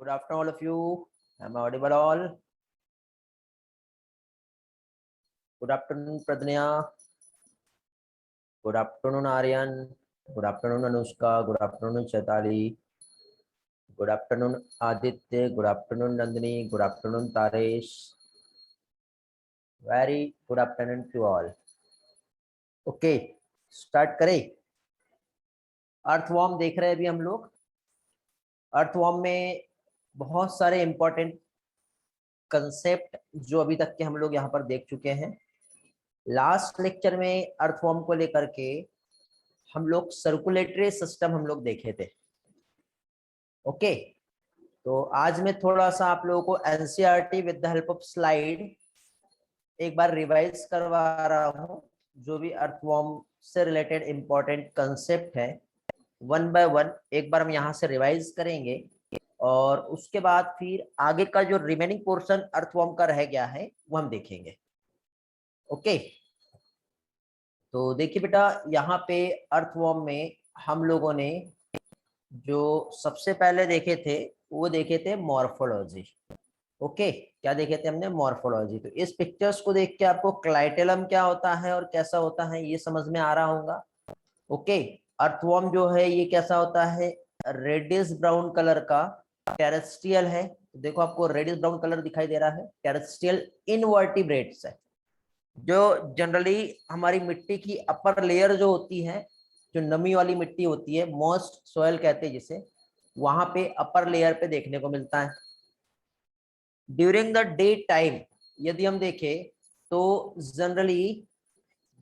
Good afternoon, all of you. Am I audible all? Good afternoon, Pradnya. Good afternoon, Aryan. Good afternoon, Anushka. Good afternoon, Chaitali. Good afternoon, Aditya. Good afternoon, Nandini. Good afternoon, Taresh. Very good afternoon to all. Okay, start करें. Earthworm देख रहे हैं अभी हम लोग. Earthworm में बहुत सारे इंपॉर्टेंट कंसेप्ट जो अभी तक के हम लोग यहाँ पर देख चुके हैं. लास्ट लेक्चर में अर्थवॉर्म को लेकर के हम लोग सर्कुलेटरी सिस्टम हम लोग देखे थे. ओके, तो आज मैं थोड़ा सा आप लोगों को NCERT with the help of slide एक बार रिवाइज करवा रहा हूँ. जो भी अर्थवॉर्म से रिलेटेड इंपॉर्टेंट कंसेप्ट है वन बाय वन एक बार हम यहाँ से रिवाइज करेंगे और उसके बाद फिर आगे का जो रिमेनिंग पोर्शन अर्थवॉर्म का रह गया है वो हम देखेंगे. ओके, तो देखिए बेटा, यहाँ पे अर्थवॉर्म में हम लोगों ने जो सबसे पहले देखे थे वो देखे थे मॉर्फोलॉजी. ओके, क्या देखे थे हमने? मॉर्फोलॉजी. तो इस पिक्चर्स को देख के आपको क्लाइटेलम क्या होता है और कैसा होता है ये समझ में आ रहा होगा. ओके, अर्थवॉर्म जो है ये कैसा होता है? रेडिश ब्राउन कलर का टेरेस्ट्रियल है. देखो आपको रेडिश ब्राउन कलर दिखाई दे रहा है. टेरेस्ट्रियल इनवर्टिब्रेट्स है. जो जनरली हमारी मिट्टी की अपर लेयर जो होती है, जो नमी वाली मिट्टी होती है, मॉइस्ट सॉइल कहते हैं जिसे, वहां पे अपर लेयर पे देखने को मिलता है. ड्यूरिंग द डे टाइम यदि हम देखें तो जनरली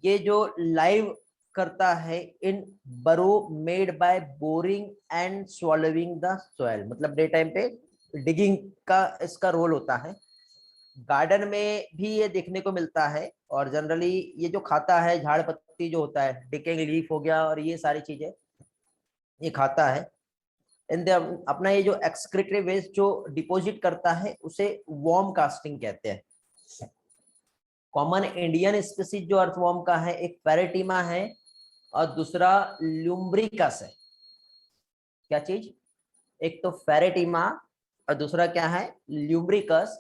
ये जो लाइव करता है इन बरो made by boring and स्वॉलोविंग the soil. मतलब डे टाइम पे डिगिंग का इसका रोल होता है. गार्डन में भी ये देखने को मिलता है और जनरली ये जो खाता है झाड़ पत्ती जो होता है, डिकेइंग लीफ हो गया और ये सारी चीजें ये खाता है. अपना ये जो एक्सक्रीटरी वेस्ट जो डिपॉजिट करता है उसे वॉर्म कास्टिंग कहते हैं. कॉमन इंडियन स्पीसीज जो अर्थवॉर्म का है, एक पैरेटिमा है और दूसरा ल्यूम्ब्रिकस है. क्या चीज? एक तो पैरेटिमा और दूसरा क्या है? ल्यूम्ब्रिकस.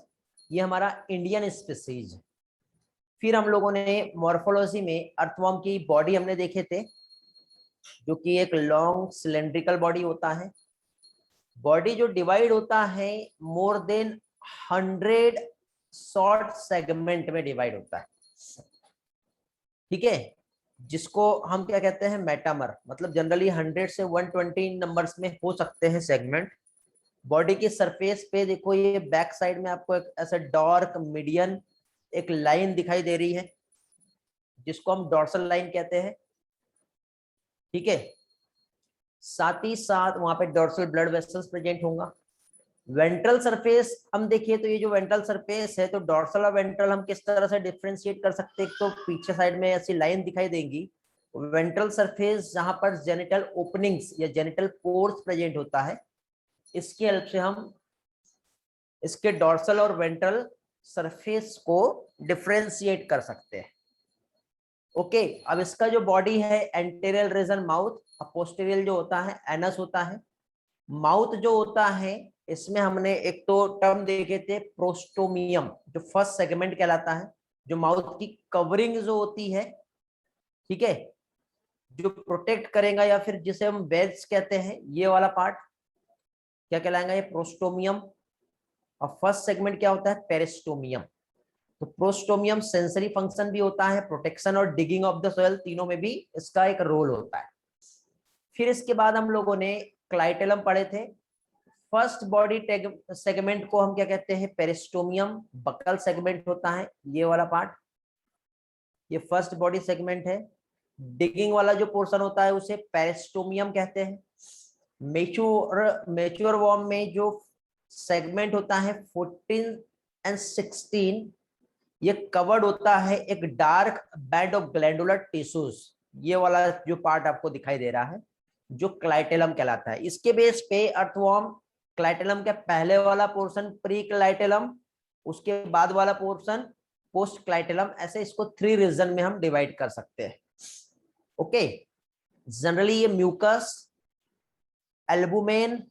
ये हमारा इंडियन स्पीसीज. फिर हम लोगों ने मॉर्फोलॉजी में अर्थवॉर्म की बॉडी हमने देखे थे, जो कि एक लॉन्ग सिलेंड्रिकल बॉडी होता है. बॉडी जो डिवाइड होता है मोर देन 100 शॉर्ट सेगमेंट में डिवाइड होता है. ठीक है, जिसको हम क्या कहते हैं? मेटामर. मतलब जनरली 100 से 120 नंबर्स में हो सकते हैं सेगमेंट. बॉडी की सरफेस पे देखो, ये बैक साइड में आपको एक ऐसा डार्क मीडियन एक लाइन दिखाई दे रही है जिसको हम डॉर्सल लाइन कहते हैं. ठीक है, साथ ही साथ वहां पे डॉर्सल ब्लड वेसल्स प्रेजेंट होगा. वेंट्रल सरफेस हम देखिए तो ये जो वेंट्रल सरफेस है, तो डॉर्सल और वेंट्रल हम किस तरह से डिफरेंशिएट कर सकते हैं? तो पीछे साइड में ऐसी लाइन दिखाई देगी. वेंट्रल सरफेस जहां पर जेनिटल ओपनिंग्स या जेनिटल पोर्स प्रेजेंट होता है, इसकी हेल्प से हम इसके डॉर्सल और वेंट्रल सरफेस को डिफरेंशिएट कर सकते हैं. ओके, अब इसका जो बॉडी है, एंटेरियल रीजन माउथ, पोस्टीरियर जो होता है एनस होता है. माउथ जो होता है इसमें हमने एक तो टर्म देखे थे प्रोस्टोमियम, जो फर्स्ट सेगमेंट कहलाता है. जो माउथ की कवरिंग जो होती है, ठीक है, जो प्रोटेक्ट करेगा या फिर जिसे हम वेल्स कहते हैं, ये वाला पार्ट क्या कहलाएगा? ये प्रोस्टोमियम. और फर्स्ट सेगमेंट क्या होता है? पेरिस्टोमियम. तो प्रोस्टोमियम सेंसरी फंक्शन भी होता है, प्रोटेक्शन और डिगिंग ऑफ द सॉइल, तीनों में भी इसका एक रोल होता है. फिर इसके बाद हम लोगों ने क्लाइटेलम पढ़े थे. फर्स्ट बॉडी सेगमेंट को हम क्या कहते हैं? पेरिस्टोमियम. बकल सेगमेंट होता है ये वाला पार्ट, ये फर्स्ट बॉडी सेगमेंट है. डिगिंग वाला जो पोर्शन होता है उसे पेरिस्टोमियम कहते हैं. मेच्योर वॉर्म में जो सेगमेंट होता है 14 एंड 16, ये कवर्ड होता है एक dark band of glandular tissues. ये वाला जो पार्ट आपको दिखाई दे रहा है जो क्लाइटेलम कहलाता है. इसके बेस पे अर्थवॉर्म क्लाइटेलम का पहले वाला पोर्शन प्री क्लाइटेलम, उसके बाद वाला पोर्शन पोस्ट क्लाइटेलम, ऐसे इसको 3 रीजन में हम डिवाइड कर सकते हैं. ओके, जनरली ये म्यूकस, एल्बुमेन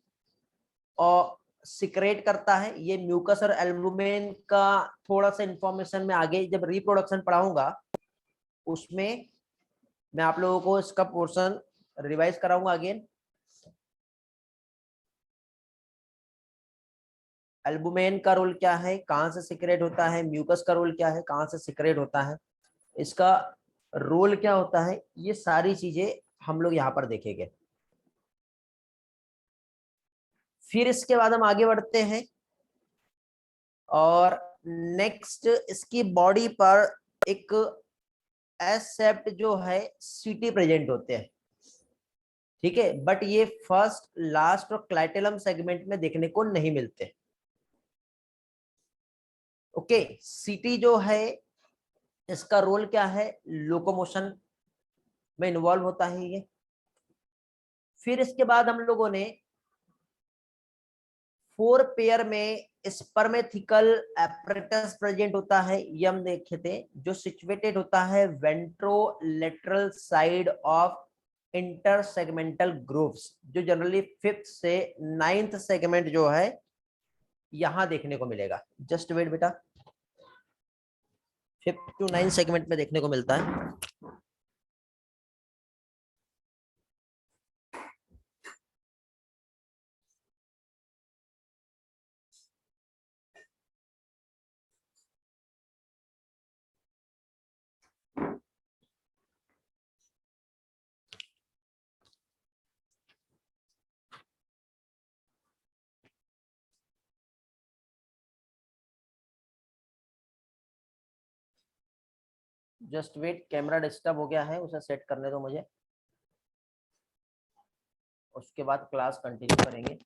और सिक्रेट करता है, ये म्यूकस और एल्बुमिन का थोड़ा सा इंफॉर्मेशन में आगे जब रिप्रोडक्शन पढ़ाऊंगा उसमें मैं आप लोगों को इसका पोर्शन रिवाइज कराऊंगा अगेन। एल्बुमिन का रोल क्या है, कहां से सिक्रेट होता है, म्यूकस का रोल क्या है, कहां से सिक्रेट होता है, इसका रोल क्या होता है, ये सारी चीजें हम लोग यहाँ पर देखेंगे। फिर इसके बाद हम आगे बढ़ते हैं और नेक्स्ट इसकी बॉडी पर एक एसेप्ट जो है सीटी प्रेजेंट होते हैं, ठीक है, बट ये फर्स्ट, लास्ट और क्लाइटेलम सेगमेंट में देखने को नहीं मिलते। ओके, सीटी जो है इसका रोल क्या है, लोकोमोशन में इन्वॉल्व होता है ये। फिर इसके बाद हम लोगों ने 4 पेयर में स्पर्मेथिकल एपरेटस प्रेजेंट होता है, ये हम देखे थे, जो सिचुएटेड होता है ventrolateral side of intersegmental grooves, जो जनरली 5th से 9th सेगमेंट जो है यहां देखने को मिलेगा। जस्ट वेट बेटा, 5th to 9th सेगमेंट में देखने को मिलता है। जस्ट वेट, कैमरा डिस्टर्ब हो गया है, उसे सेट करने दो मुझे, उसके बाद क्लास कंटिन्यू करेंगे।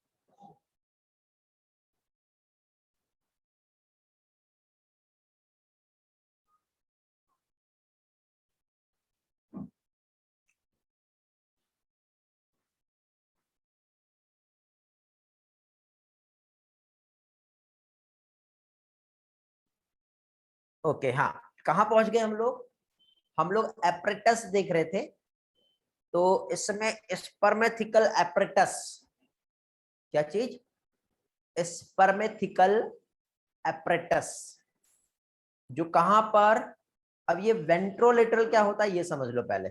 ओके हाँ, कहाँ पहुंच गए हम लोग? हम लोग एपरेटस देख रहे थे, तो इसमें स्पर्मेथिकल एपरेटस, क्या चीज, स्पर्मेथिकल एपरेटस, जो कहां पर, अब ये वेंट्रोलेटरल क्या होता है ये समझ लो पहले।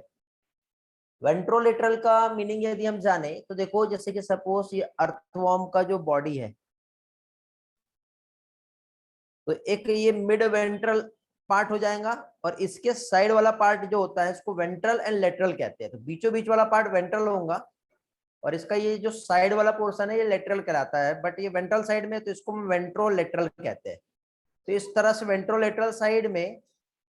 वेंट्रोलेटरल का मीनिंग यदि हम जाने तो देखो, जैसे कि सपोज ये अर्थवॉर्म का जो बॉडी है, तो एक ये मिड वेंट्रल पार्ट हो जाएगा और इसके साइड वाला पार्ट जो होता है इसको वेंट्रल एंड लेटरल कहते हैं। तो बीचों बीच वाला पार्ट वेंट्रल होगा और इसका ये जो साइड वाला पोर्शन है ये लेटरल कहलाता है, बट ये वेंट्रल साइड में तो इसको हम वेंट्रोलेटरल कहते हैं। तो इस तरह से वेंट्रोलेटरल साइड में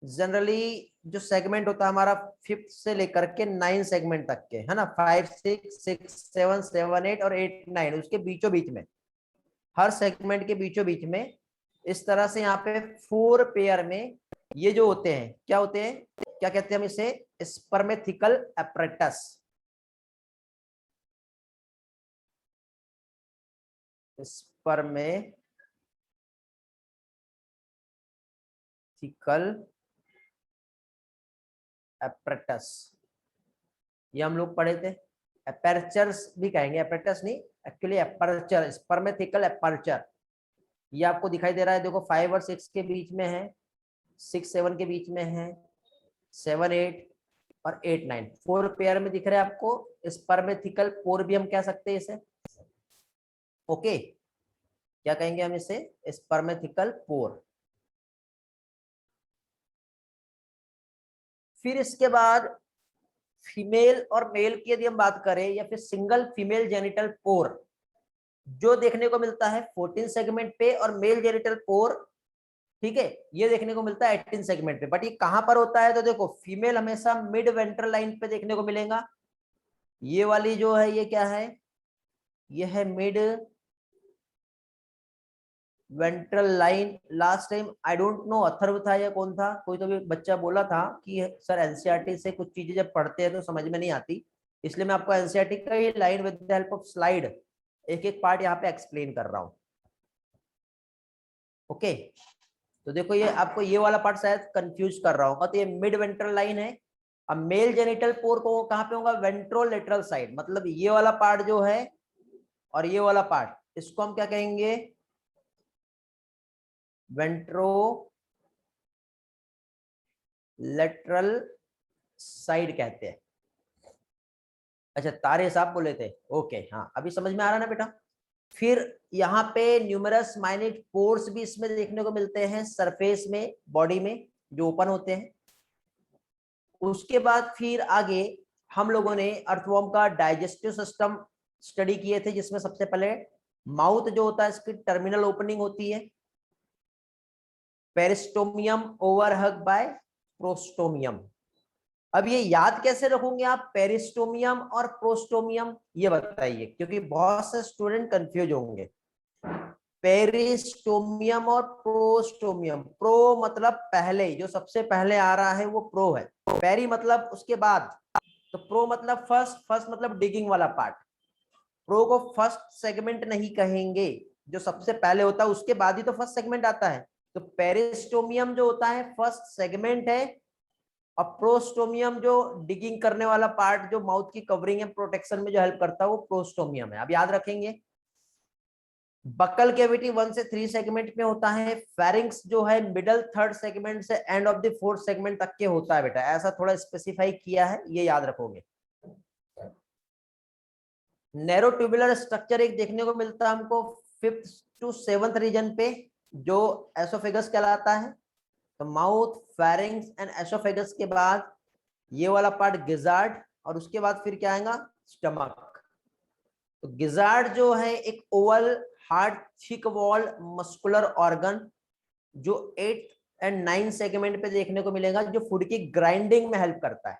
जनरली जो सेगमेंट होता है हमारा 5th से लेकर के 9 सेगमेंट तक के, है ना, 5, 6, 6, 7, 7, 8 और 8, 9, उसके बीचों बीच में, हर सेगमेंट के बीचों बीच में इस तरह से यहाँ पे 4 पेयर में ये जो होते हैं, क्या होते हैं, क्या कहते हैं हम इसे, स्पर्मेथिकल एपरेटस। स्पर्मेथिकल एपरेटस, ये हम लोग पढ़े थे। एपर्चर्स भी कहेंगे, एपरेटस नहीं, एक्चुअली एपर्चर, स्पर्मेथिकल एपर्चर। ये आपको दिखाई दे रहा है, देखो 5 और 6 के बीच में है, 6, 7 के बीच में है, 7, 8 और 8, 9, 4 पेयर में दिख रहे हैं आपको। स्पर्मेथिकल पोर भी हम कह सकते हैं इसे। ओके, क्या कहेंगे हम इसे, स्पर्मेथिकल पोर। फिर इसके बाद फीमेल और मेल की यदि हम बात करें, या फिर सिंगल फीमेल जेनिटल पोर जो देखने को मिलता है 14 सेगमेंट पे, और मेल जेनिटल पोर, ठीक है, ये देखने को मिलता है 18 सेगमेंट पे। बट ये कहां पर होता है, तो देखो फीमेल हमेशा मिड वेंट्रल लाइन पे देखने को मिलेगा। ये वाली जो है ये क्या है, ये है mid ventral line. Last time I don't know Atharva था या कौन था, कोई तो भी बच्चा बोला था कि सर एनसीईआरटी से कुछ चीजें जब पढ़ते हैं तो समझ में नहीं आती, इसलिए मैं आपको एनसीईआरटी का ये line with the help of slide एक एक पार्ट यहाँ पे एक्सप्लेन कर रहा हूँ। ओके, तो देखो ये आपको ये वाला पार्ट शायद कंफ्यूज कर रहा होगा, तो ये मिड वेंट्रल लाइन है। अब मेल जेनिटल पोर को कहाँ पे होगा, वेंट्रोलेटरल साइड, मतलब ये वाला पार्ट जो है और ये वाला पार्ट इसको हम क्या कहेंगे, वेंट्रोलेटरल साइड कहते हैं। अच्छा तारे साहब बोले थे, ओके हाँ अभी समझ में आ रहा ना बेटा। फिर यहाँ पे न्यूमरस माइन्यूट पोर्स भी इसमें देखने को मिलते हैं सरफेस में, बॉडी में जो ओपन होते हैं। उसके बाद फिर आगे हम लोगों ने अर्थवर्म का डाइजेस्टिव सिस्टम स्टडी किए थे, जिसमें सबसे पहले माउथ जो होता है इसकी टर्मिनल ओपनिंग होती है, पेरिस्टोमियम ओवरहग बाय प्रोस्टोमियम। अब ये याद कैसे रखोगे आप पेरिस्टोमियम और प्रोस्टोमियम, ये बताइए, क्योंकि बहुत से स्टूडेंट कंफ्यूज होंगे। पेरिस्टोमियम और प्रोस्टोमियम, प्रो मतलब पहले, जो सबसे पहले आ रहा है वो प्रो है, पेरी मतलब उसके बाद, तो प्रो मतलब फर्स्ट, फर्स्ट मतलब डिगिंग वाला पार्ट। प्रो को फर्स्ट सेगमेंट नहीं कहेंगे, जो सबसे पहले होता है उसके बाद ही तो फर्स्ट सेगमेंट आता है। तो पेरिस्टोमियम जो होता है फर्स्ट सेगमेंट है, और प्रोस्टोमियम जो डिगिंग करने वाला पार्ट, जो माउथ की कवरिंग है, प्रोटेक्शन में जो हेल्प करता है, वो प्रोस्टोमियम है। अब याद रखेंगे बकल कैविटी 1 से 3 सेगमेंट में होता है, फेरिंक्स जो है मिडल थर्ड सेगमेंट से end of the fourth segment तक के होता है बेटा, ऐसा थोड़ा स्पेसिफाई किया है, ये याद रखोगे। नैरो ट्यूबुलर स्ट्रक्चर एक देखने को मिलता है हमको 5th to 7th रीजन पे, जो एसोफेगस कहलाता है। तो माउथ, फेरिंक्स एंड एसोफेगस के बाद ये वाला पार्ट गिजार्ड, और उसके बाद फिर क्या आएगा, स्टमक। तो गिजार्ड जो है एक Oval hard thick wall muscular organ, जो 8 एंड 9 सेगमेंट पे देखने को मिलेगा, जो फूड की ग्राइंडिंग में हेल्प करता है।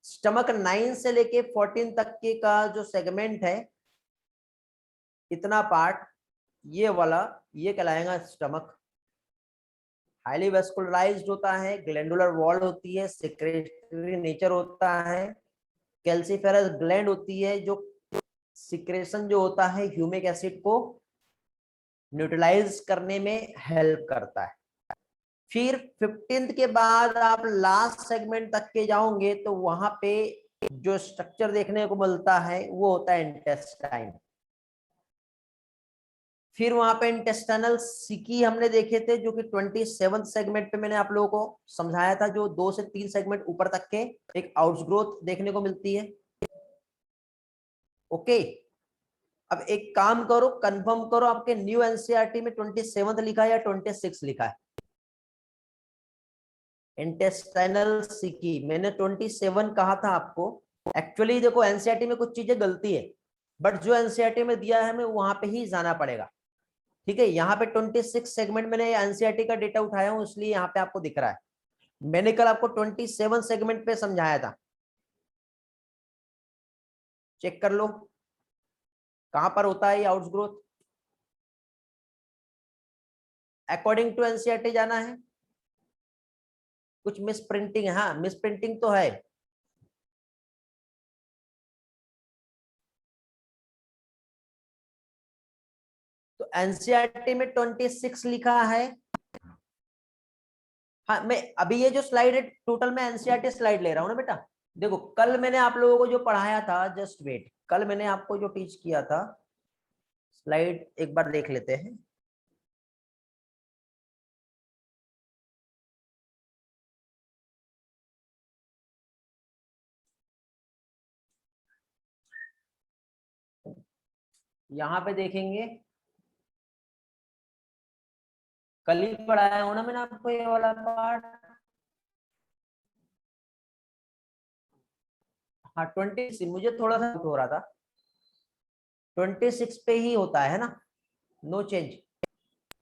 स्टमक 9 से लेके 14 तक के का जो सेगमेंट है, इतना पार्ट, ये वाला, ये कहलाएगा स्टमक। हाईली वेस्कुलराइज्ड होता है, ग्लैंडुलर वॉल होती है, सिक्रेटरी नेचर होता है, कैल्सिफेरस ग्लैंड होती है, जो सिक्रेशन जो होता है ह्यूमिक एसिड को न्यूट्रलाइज करने में हेल्प करता है। फिर 15th के बाद आप लास्ट सेगमेंट तक के जाओगे तो वहां पे जो स्ट्रक्चर देखने को मिलता है वो होता है इंटेस्टाइन। फिर वहां पे इंटेस्टाइनल सिकी हमने देखे थे, जो कि 27th सेगमेंट पे मैंने आप लोगों को समझाया था, जो 2 से 3 सेगमेंट ऊपर तक के एक आउटग्रोथ देखने को मिलती है। ओके, अब एक काम करो, कंफर्म करो आपके न्यू एनसीईआरटी में 27th लिखा है या 26 लिखा है। इंटेस्टाइनल सिकी मैंने 27 कहा था आपको। एक्चुअली देखो एनसीईआरटी में कुछ चीजें गलती है, बट जो एनसीईआरटी में दिया है हमें वहां पे ही जाना पड़ेगा। ठीक है, यहाँ पे 26 सेगमेंट मैंने एनसीईआरटी का डेटा उठाया हूं, इसलिए यहाँ पे आपको दिख रहा है। मैंने कल आपको 27 सेगमेंट पे समझाया था, चेक कर लो कहां पर होता है ये आउटग्रोथ। अकॉर्डिंग टू एनसीईआरटी जाना है, कुछ मिस प्रिंटिंग है, हाँ मिस प्रिंटिंग तो है। तो एनसीईआरटी में 26 लिखा है। हाँ मैं अभी ये जो स्लाइड है टोटल में एनसीईआरटी स्लाइड ले रहा हूँ ना बेटा। देखो कल मैंने आप लोगों को जो पढ़ाया था, जस्ट वेट, कल मैंने आपको जो टीच किया था, स्लाइड एक बार देख लेते हैं। यहाँ पे देखेंगे, कल ही पढ़ाया हूँ ना मैंने आपको ये वाला पार्ट। हाँ 26, मुझे थोड़ा सा हो रहा था, 26 पे ही होता है ना, नो चेंज।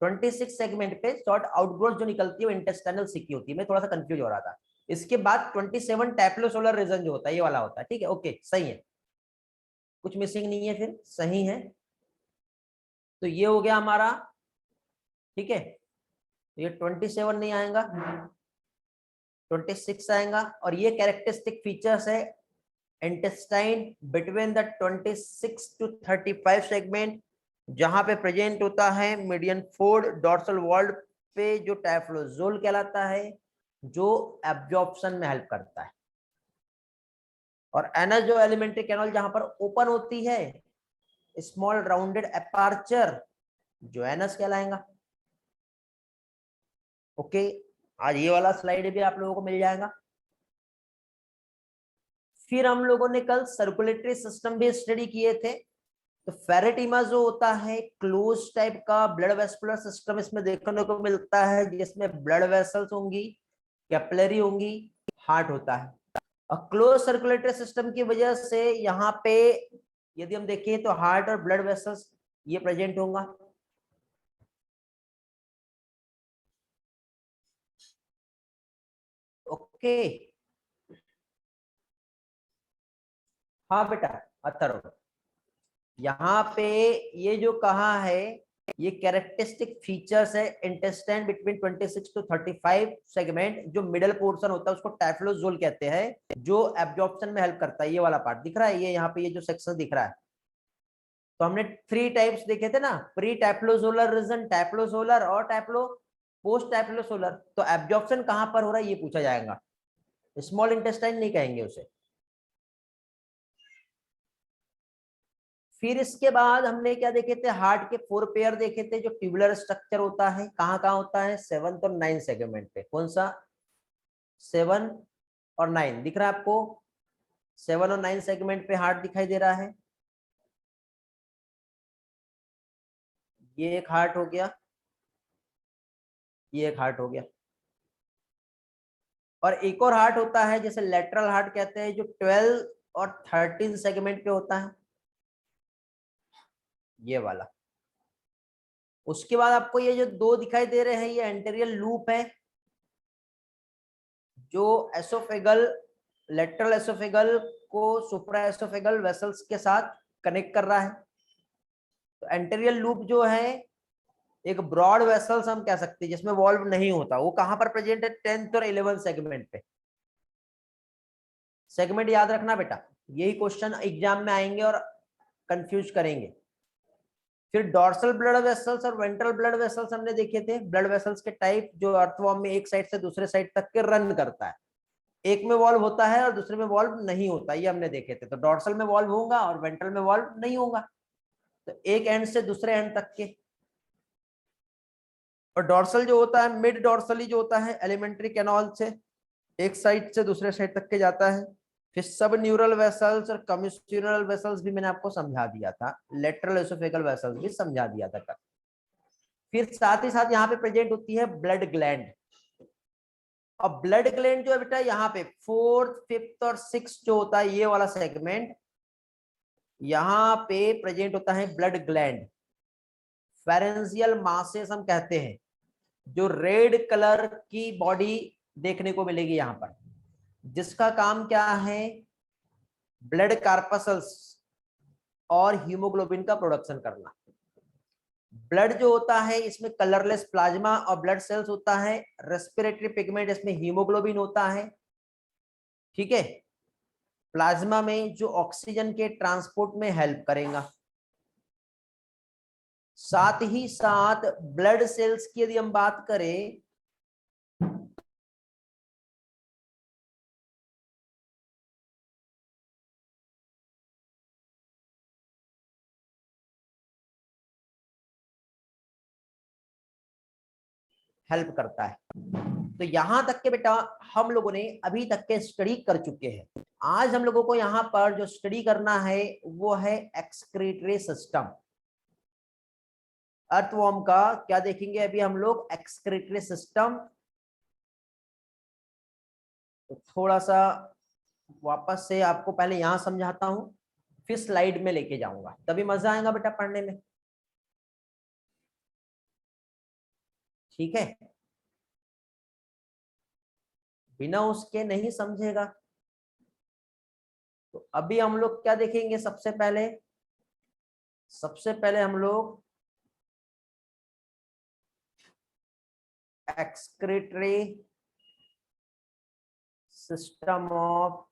26 सेगमेंट पे शॉर्ट आउटग्रोथ जो निकलती है वो इंटेस्टाइनल सिकी होती है, मैं थोड़ा सा कंफ्यूज हो रहा था। इसके बाद 27 टैप्लोसोलर रीजन जो होता है ये वाला होता है, ठीक है ओके सही है, कुछ मिसिंग नहीं है, फिर सही है। तो ये हो गया हमारा, ठीक है, तो ये 27 नहीं आएगा, 26 आएगा। और ये कैरेक्टरिस्टिक फीचर्स है intestine between the 26 to 35 segment, जहां पे प्रेजेंट होता है मीडियन फोर्ड डॉर्सल वॉल पे, जो टैफ्लोजोल कहलाता है, जो एब्जॉर्प्शन में हेल्प करता है। और एनस जो एलिमेंट्री कैनल जहां पर ओपन होती है, स्मॉल राउंडेड अपर्चर जो एनस कहलाएगा। ओके, आज ये वाला स्लाइड भी आप लोगों को मिल जाएगा। फिर हम लोगों ने कल सर्कुलेटरी सिस्टम भी स्टडी किए थे। तो फेरेटिमा जो होता है क्लोज टाइप का ब्लड वेस्कुलर सिस्टम इसमें देखने को मिलता है, जिसमें ब्लड वेसल्स होंगी, कैपिलरी होंगी, हार्ट होता है। और क्लोज सर्कुलेटरी सिस्टम की वजह से यहाँ पे यदि हम देखें तो हार्ट और ब्लड वेसल्स ये प्रेजेंट होगा। ओके, हाँ बेटा अथर्व, यहाँ पे ये जो कहा है ये कैरेक्टरिस्टिक फीचर्स है इंटेस्टाइन बिटवीन 26 टू 35 सेगमेंट। जो मिडल पोर्शन होता है उसको टैफ्लोजोल कहते हैं, जो एब्जॉर्प्शन में हेल्प करता है। ये वाला पार्ट दिख रहा है, ये यहाँ पे ये जो सेक्शन दिख रहा है। तो हमने 3 टाइप्स देखे थे ना, प्री टैफ्लोजोलर रीजन, टैफ्लोजोलर और टैफ्लो पोस्ट टैफ्लोसोलर। तो एब्जॉर्प्शन कहां पर हो रहा है ये पूछा जाएगा, स्मॉल इंटेस्टाइन नहीं कहेंगे उसे। फिर इसके बाद हमने क्या देखे थे, हार्ट के 4 पेयर देखे थे। जो ट्यूबुलर स्ट्रक्चर होता है कहाँ कहाँ होता है, 7th और 9th सेगमेंट पे। कौन सा, 7 और 9 दिख रहा है आपको? 7 और 9 सेगमेंट पे हार्ट दिखाई दे रहा है। ये एक हार्ट हो गया, ये एक हार्ट हो गया। और एक और हार्ट होता है जैसे लेटरल हार्ट कहते हैं, जो 12 और 13 सेगमेंट पे होता है, ये वाला। उसके बाद आपको ये जो 2 दिखाई दे रहे हैं ये एंटेरियल लूप है, जो एसोफेगल, लेटरल एसोफेगल को सुप्रा एसोफेगल वेसल्स के साथ कनेक्ट कर रहा है। तो एंटेरियल लूप जो है एक ब्रॉड वेसल्स हम कह सकते हैं, जिसमें वॉल्व नहीं होता। वो कहां पर प्रेजेंट है, 10th और 11th सेगमेंट पे। सेगमेंट याद रखना बेटा, यही क्वेश्चन एग्जाम में आएंगे और कंफ्यूज करेंगे। फिर डॉर्सल ब्लड वेसल्स और वेंट्रल ब्लड वेसल्स हमने देखे थे। ब्लड वेसल्स के टाइप, जो अर्थवॉर्म में एक साइड से दूसरे साइड तक के रन करता है। एक में वॉल्व होता है और दूसरे में वॉल्व नहीं होता, ये हमने देखे थे। तो डॉर्सल में वॉल्व होगा और वेंट्रल में वॉल्व नहीं होगा, तो एक एंड से दूसरे एंड तक के। और डॉर्सल जो होता है, मिड डॉर्सली जो होता है, एलिमेंट्री कैनाल से एक साइड से दूसरे साइड तक के जाता है। फिर सब न्यूरल वेसल्स और कम्युनिट्यूरल वेसल्स भी मैंने आपको समझा दिया था, लेटरल एसोफेगल वेसल्स भी समझा दिया था कल। फिर साथ ही साथ यहाँ पे प्रेजेंट होती है ब्लड ग्लैंड। और ब्लड ग्लैंड जो है बेटा यहाँ पे 4th, 5th और 6th जो होता है, ये वाला सेगमेंट, यहाँ पे प्रेजेंट होता है ब्लड ग्लैंड। फेरेंजियल मासेस हम कहते हैं, जो रेड कलर की बॉडी देखने को मिलेगी यहाँ पर, जिसका काम क्या है, ब्लड कार्पसल्स और हीमोग्लोबिन का प्रोडक्शन करना। ब्लड जो होता है इसमें कलरलेस प्लाज्मा और ब्लड सेल्स होता है। रेस्पिरेटरी पिगमेंट इसमें हीमोग्लोबिन होता है, ठीक है। प्लाज्मा में जो ऑक्सीजन के ट्रांसपोर्ट में हेल्प करेगा। साथ ही साथ ब्लड सेल्स की यदि हम बात करें, हेल्प करता है। तो यहां तक के बेटा हम लोगों ने अभी तक के स्टडी कर चुके हैं। आज हम लोगों को यहाँ पर जो स्टडी करना है वो है एक्सक्रीटरी सिस्टम। अर्थवॉर्म का क्या देखेंगे अभी हम लोग, एक्सक्रीटरी सिस्टम। तो थोड़ा सा वापस से आपको पहले यहां समझाता हूं, फिर स्लाइड में लेके जाऊंगा, तभी मजा आएगा बेटा पढ़ने में, ठीक है। बिना उसके नहीं समझेगा। तो अभी हम लोग क्या देखेंगे, सबसे पहले हम लोग एक्सक्रीटरी सिस्टम ऑफ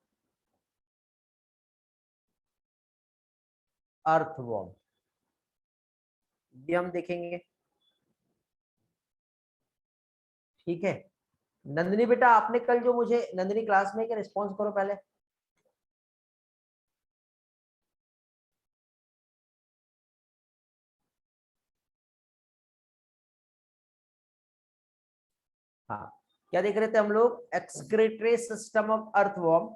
अर्थवॉर्म, ये हम देखेंगे, ठीक है। नंदिनी बेटा आपने कल जो मुझे, नंदिनी क्लास में क्या रिस्पॉन्स करो पहले। हाँ, क्या देख रहे थे हम लोग? Excretory system of earthworm.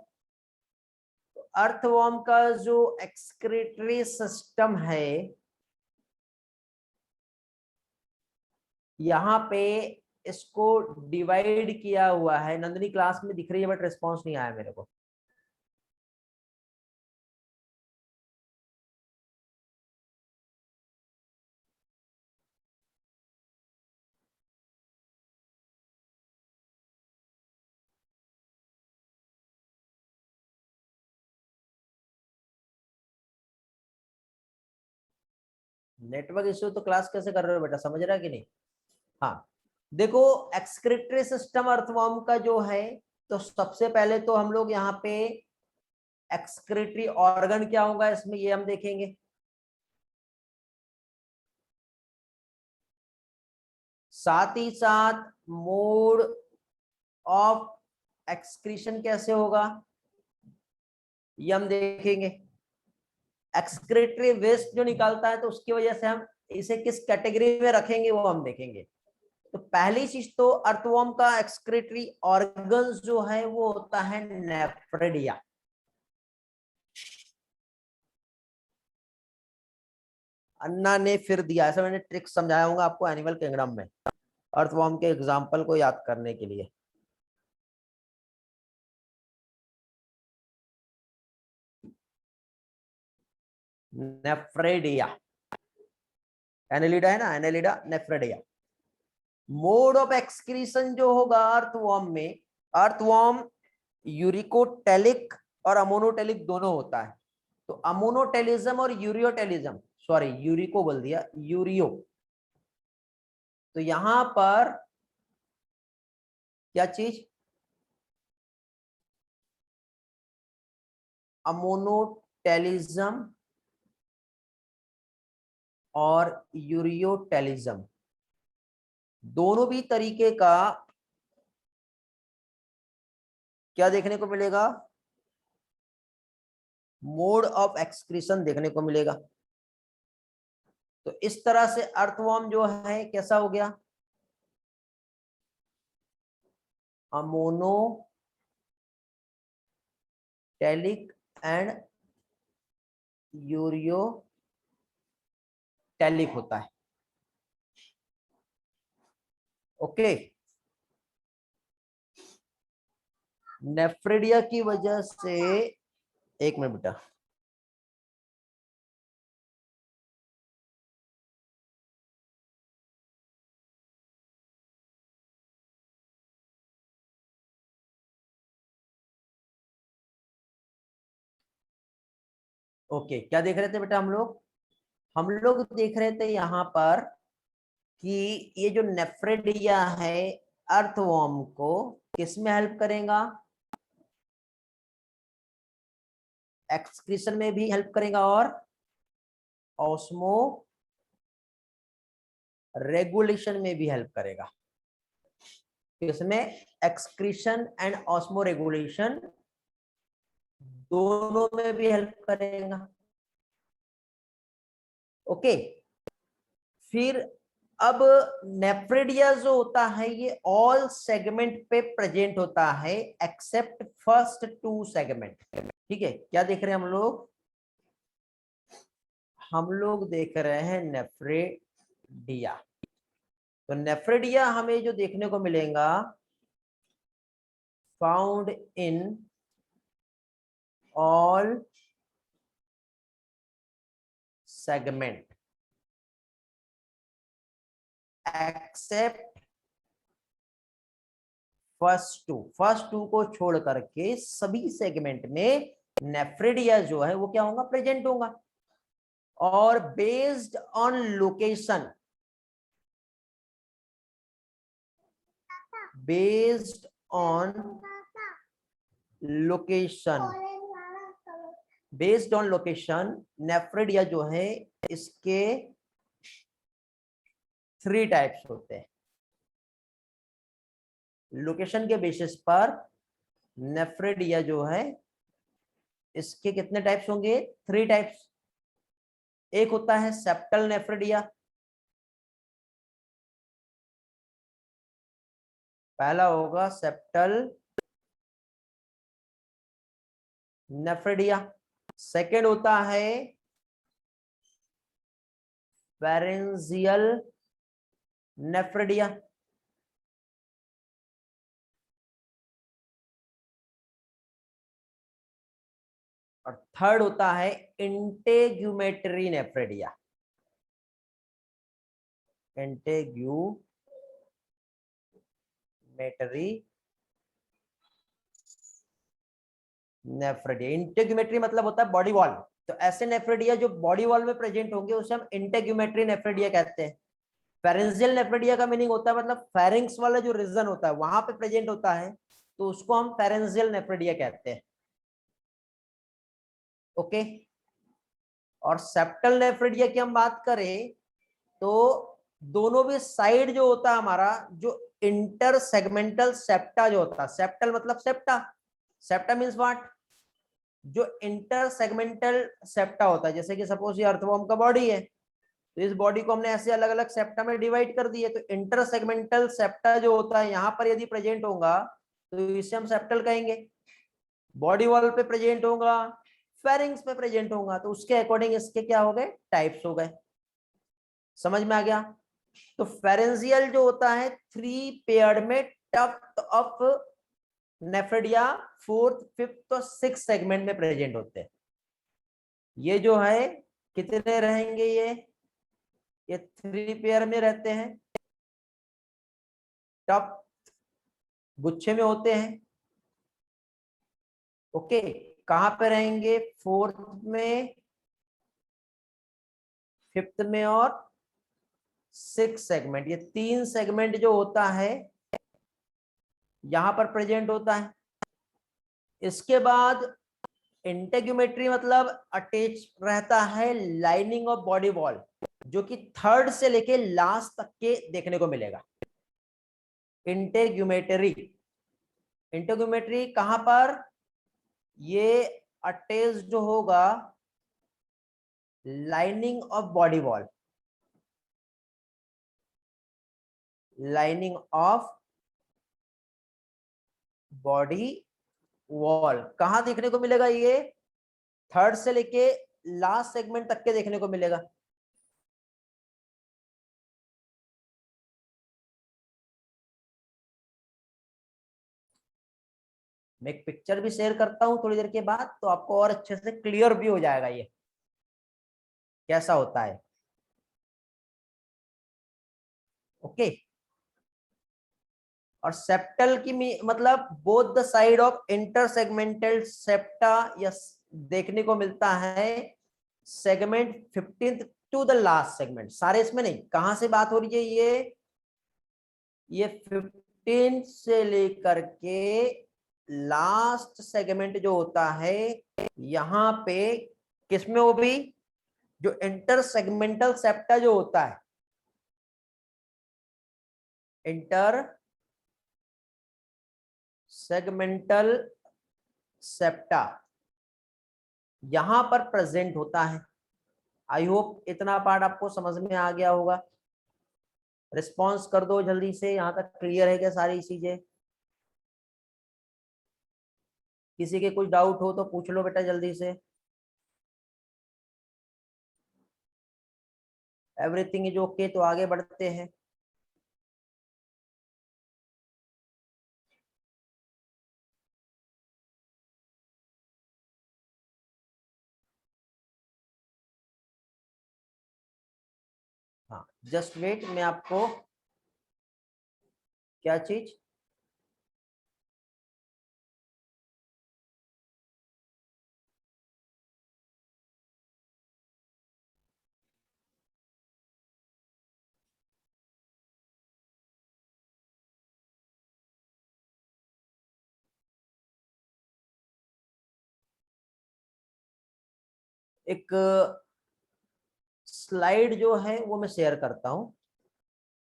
Earthworm का जो एक्सक्रीटरी सिस्टम है, यहाँ पे इसको डिवाइड किया हुआ है। नंदनी क्लास में दिख रही है बट रिस्पॉन्स नहीं आया मेरे को। नेटवर्क इश्यू तो क्लास कैसे कर रहे हो बेटा, समझ रहा है कि नहीं? हाँ, देखो एक्सक्रीटरी सिस्टम अर्थवॉर्म का जो है, तो सबसे पहले तो हम लोग यहाँ पे एक्सक्रीटरी ऑर्गन क्या होगा इसमें ये हम देखेंगे। साथ ही साथ मोड ऑफ एक्सक्रीशन कैसे होगा ये हम देखेंगे। एक्सक्रीटरी वेस्ट जो निकालता है तो उसकी वजह से हम इसे किस कैटेगरी में रखेंगे वो हम देखेंगे। तो पहली चीज तो अर्थवॉर्म का एक्सक्रीटरी ऑर्गन्स जो है वो होता है नेफ्रेडिया। अन्ना ने फिर दिया, ऐसा मैंने ट्रिक समझाया होगा आपको एनिमल किंगडम में, अर्थवॉर्म के एग्जांपल को याद करने के लिए। नेफ्रेडिया, एनेलिडा है ना, Annelida nephridia. Mode of excretion जो होगा अर्थवॉर्म में, अर्थवॉर्म यूरिकोटेलिक और अमोनोटेलिक दोनों होता है। तो अमोनोटेलिज्म और यूरियोटेलिज्म, सॉरी यूरिको बोल दिया, यूरियो। तो यहां पर क्या चीज, अमोनोटेलिज्म और यूरियोटेलिज्म दोनों भी तरीके का क्या देखने को मिलेगा, मोड ऑफ एक्सक्रीशन देखने को मिलेगा। तो इस तरह से अर्थवॉर्म जो है कैसा हो गया, अमोनोटेलिक एंड यूरियोटेलिक होता है। ओके, नेफ्रेडिया की वजह से, एक मिनट बेटा, ओके क्या देख रहे थे बेटा हम लोग देख रहे थे यहाँ पर कि ये जो नेफ्रेडिया है अर्थवॉर्म को किस में हेल्प करेगा, एक्सक्रीशन में भी हेल्प करेगा और ऑस्मो रेगुलेशन में भी हेल्प करेगा। इसमें एक्सक्रीशन एंड ऑस्मो रेगुलेशन दोनों में भी हेल्प करेगा। ओके, फिर अब नेफ्रेडिया जो होता है ये ऑल सेगमेंट पे प्रेजेंट होता है एक्सेप्ट फर्स्ट टू सेगमेंट। ठीक है, क्या देख रहे हैं हम लोग देख रहे हैं नेफ्रेडिया। तो नेफ्रेडिया हमें जो देखने को मिलेगा, found in all segment except first two को छोड़ करके सभी सेगमेंट में नेफ्रेडिया जो है वो क्या होगा, प्रेजेंट होगा। और based on location, based on location, based on location nephridia जो है इसके 3 टाइप्स होते हैं। लोकेशन के बेसिस पर नेफ्रेडिया जो है इसके कितने टाइप्स होंगे, 3 टाइप्स। एक होता है सेप्टल नेफ्रेडिया, पहला होगा सेप्टल नेफ्रेडिया, सेकंड होता है फेरेंजियल नेफ्रेडिया, और थर्ड होता है इंटेग्यूमेटरी नेफ्रेडिया। इंटेग्यूमेटरी नेफ्रेडिया, इंटेग्यूमेटरी मतलब होता है बॉडी वॉल, तो ऐसे नेफ्रेडिया जो बॉडी वॉल में प्रेजेंट होंगे उसे हम इंटेग्यूमेटरी नेफ्रेडिया कहते हैं। फेरेंजियल नेफ्रेडिया का मीनिंग होता है मतलब फेरिंग्स वाला जो रीजन होता है वहां पे प्रेजेंट होता है, तो उसको हम फेरेंजियल नेफ्रेडिया कहते हैं। ओके, और सेप्टल नेफ्रेडिया की हम बात करें तो दोनों भी साइड जो होता है हमारा, जो इंटर सेगमेंटल सेप्टा जो होता है, सेप्टल मतलब सेप्टा, सेप्टा मीन्स व्हाट, जो इंटर सेगमेंटल सेप्टा होता है, जैसे कि सपोज ये अर्थवॉर्म का बॉडी है, तो इस बॉडी को हमने ऐसे अलग अलग सेप्टा में डिवाइड कर दिए, तो इंटर सेगमेंटल सेप्टा जो होता है यहाँ पर यदि प्रेजेंट होगा तो इसे हम सेप्टल कहेंगे। बॉडी वॉल पे प्रेजेंट होगा, फेरिंग्स पे प्रेजेंट होगा, तो उसके अकॉर्डिंग इसके क्या हो गए, टाइप्स हो गए। समझ में आ गया? तो फेरेंजियल जो होता है 3 पेयर्ड में tuft of nephridia 4th 5th और 6th सेगमेंट में प्रेजेंट होते हैं। ये जो है कितने रहेंगे, ये 3 पेयर में रहते हैं, टप गुच्छे में होते हैं। ओके, कहां पे रहेंगे, 4th में, 5th में और 6th सेगमेंट, ये 3 सेगमेंट जो होता है यहां पर प्रेजेंट होता है। इसके बाद इंटेग्यूमेट्री मतलब अटैच रहता है लाइनिंग ऑफ बॉडी वॉल, जो कि 3rd से लेके लास्ट तक के देखने को मिलेगा। इंटेग्यूमेटरी, इंटेग्यूमेटरी कहां पर, ये अटैच जो होगा lining of body wall, lining of body wall कहां देखने को मिलेगा, ये 3rd से लेके लास्ट सेगमेंट तक के देखने को मिलेगा। मैं एक पिक्चर भी शेयर करता हूं थोड़ी देर के बाद, तो आपको और अच्छे से क्लियर भी हो जाएगा ये कैसा होता है। ओके, और सेप्टल की मतलब both the side of inter segmental septa, yes, देखने को मिलता है segment 15th to the last segment, सारे इसमें नहीं, कहां से बात हो रही है, ये 15 से लेकर के लास्ट सेगमेंट जो होता है यहाँ पे, किसमें, वो भी जो इंटर सेगमेंटल सेप्टा जो होता है, इंटर सेगमेंटल सेप्टा यहां पर प्रेजेंट होता है। आई होप इतना पार्ट आपको समझ में आ गया होगा। रिस्पॉन्स कर दो जल्दी से, यहां तक क्लियर है क्या सारी चीजें? किसी के कुछ डाउट हो तो पूछ लो बेटा जल्दी से। एवरीथिंग इज ओके, तो आगे बढ़ते हैं। हाँ, जस्ट वेट, मैं आपको क्या चीज, एक स्लाइड जो है वो मैं शेयर करता हूँ,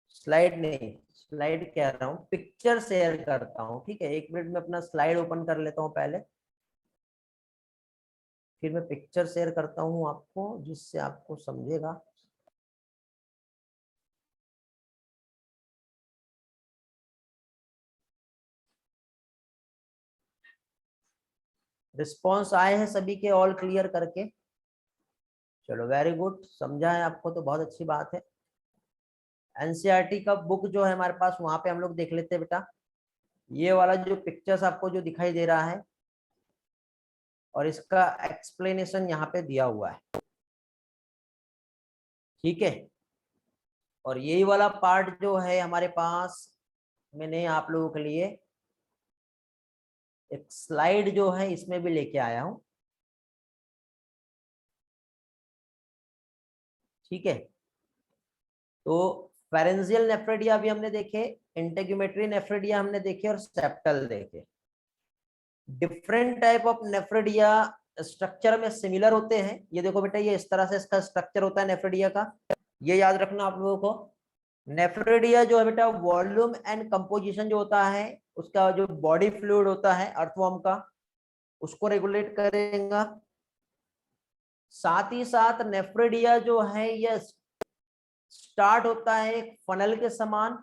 स्लाइड नहीं, स्लाइड कह रहा हूँ, पिक्चर शेयर करता हूँ। ठीक है, एक मिनट में अपना स्लाइड ओपन कर लेता हूँ पहले, फिर मैं पिक्चर शेयर करता हूँ आपको, जिससे आपको समझेगा। रिस्पॉन्स आए हैं सभी के ऑल क्लियर करके? चलो वेरी गुड, समझा है आपको तो बहुत अच्छी बात है। एनसीईआरटी का बुक जो है हमारे पास, वहां पे हम लोग देख लेते हैं बेटा। ये वाला जो पिक्चर्स आपको जो दिखाई दे रहा है और इसका एक्सप्लेनेशन यहाँ पे दिया हुआ है, ठीक है। और यही वाला पार्ट जो है हमारे पास, मैंने आप लोगों के लिए एक स्लाइड जो है इसमें भी लेके आया हूं, ठीक है। तो फेरेंजियल नेफ्रेडिया भी हमने देखे, इंटेगुमेटरी नेफ्रेडिया हमने देखे और सेप्टल देखे। Different type of nephridia structure में सिमिलर होते हैं। ये देखो बेटा, ये इस तरह से इसका स्ट्रक्चर होता है नेफ्रेडिया का, ये याद रखना आप लोगों को। नेफ्रेडिया जो है बेटा, वॉल्यूम एंड कंपोजिशन जो होता है उसका, जो बॉडी फ्लूइड होता है अर्थवर्म का, उसको रेगुलेट करेगा। साथ ही साथ नेफ्रेडिया जो है ये स्टार्ट होता है एक फनल के समान,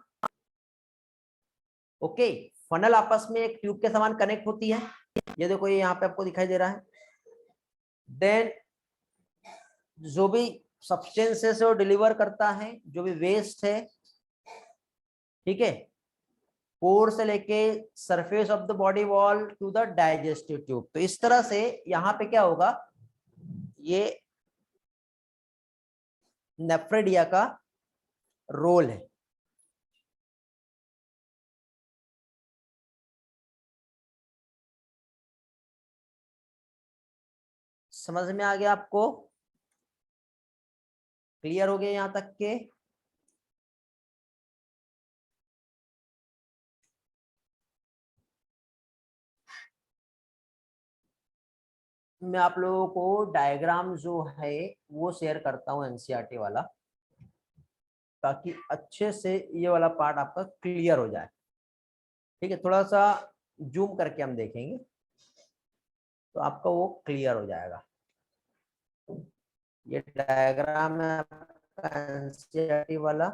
ओके। फनल आपस में एक ट्यूब के समान कनेक्ट होती है, ये देखो ये यहाँ पे आपको दिखाई दे रहा है। देन जो भी सब्सटेंसेस वो डिलीवर करता है, जो भी वेस्ट है, ठीक है, पोर से लेके surface of the body wall to the digestive tube. तो इस तरह से यहाँ पे क्या होगा, ये नेफ्रेडिया का रोल है। समझ में आ गया आपको? क्लियर हो गया यहां तक के? मैं आप लोगों को डायग्राम जो है वो शेयर करता हूं एनसीईआरटी वाला, ताकि अच्छे से ये वाला पार्ट आपका क्लियर हो जाए, ठीक है। थोड़ा सा जूम करके हम देखेंगे तो आपका वो क्लियर हो जाएगा। ये डायग्राम है आपका एनसीईआरटी वाला।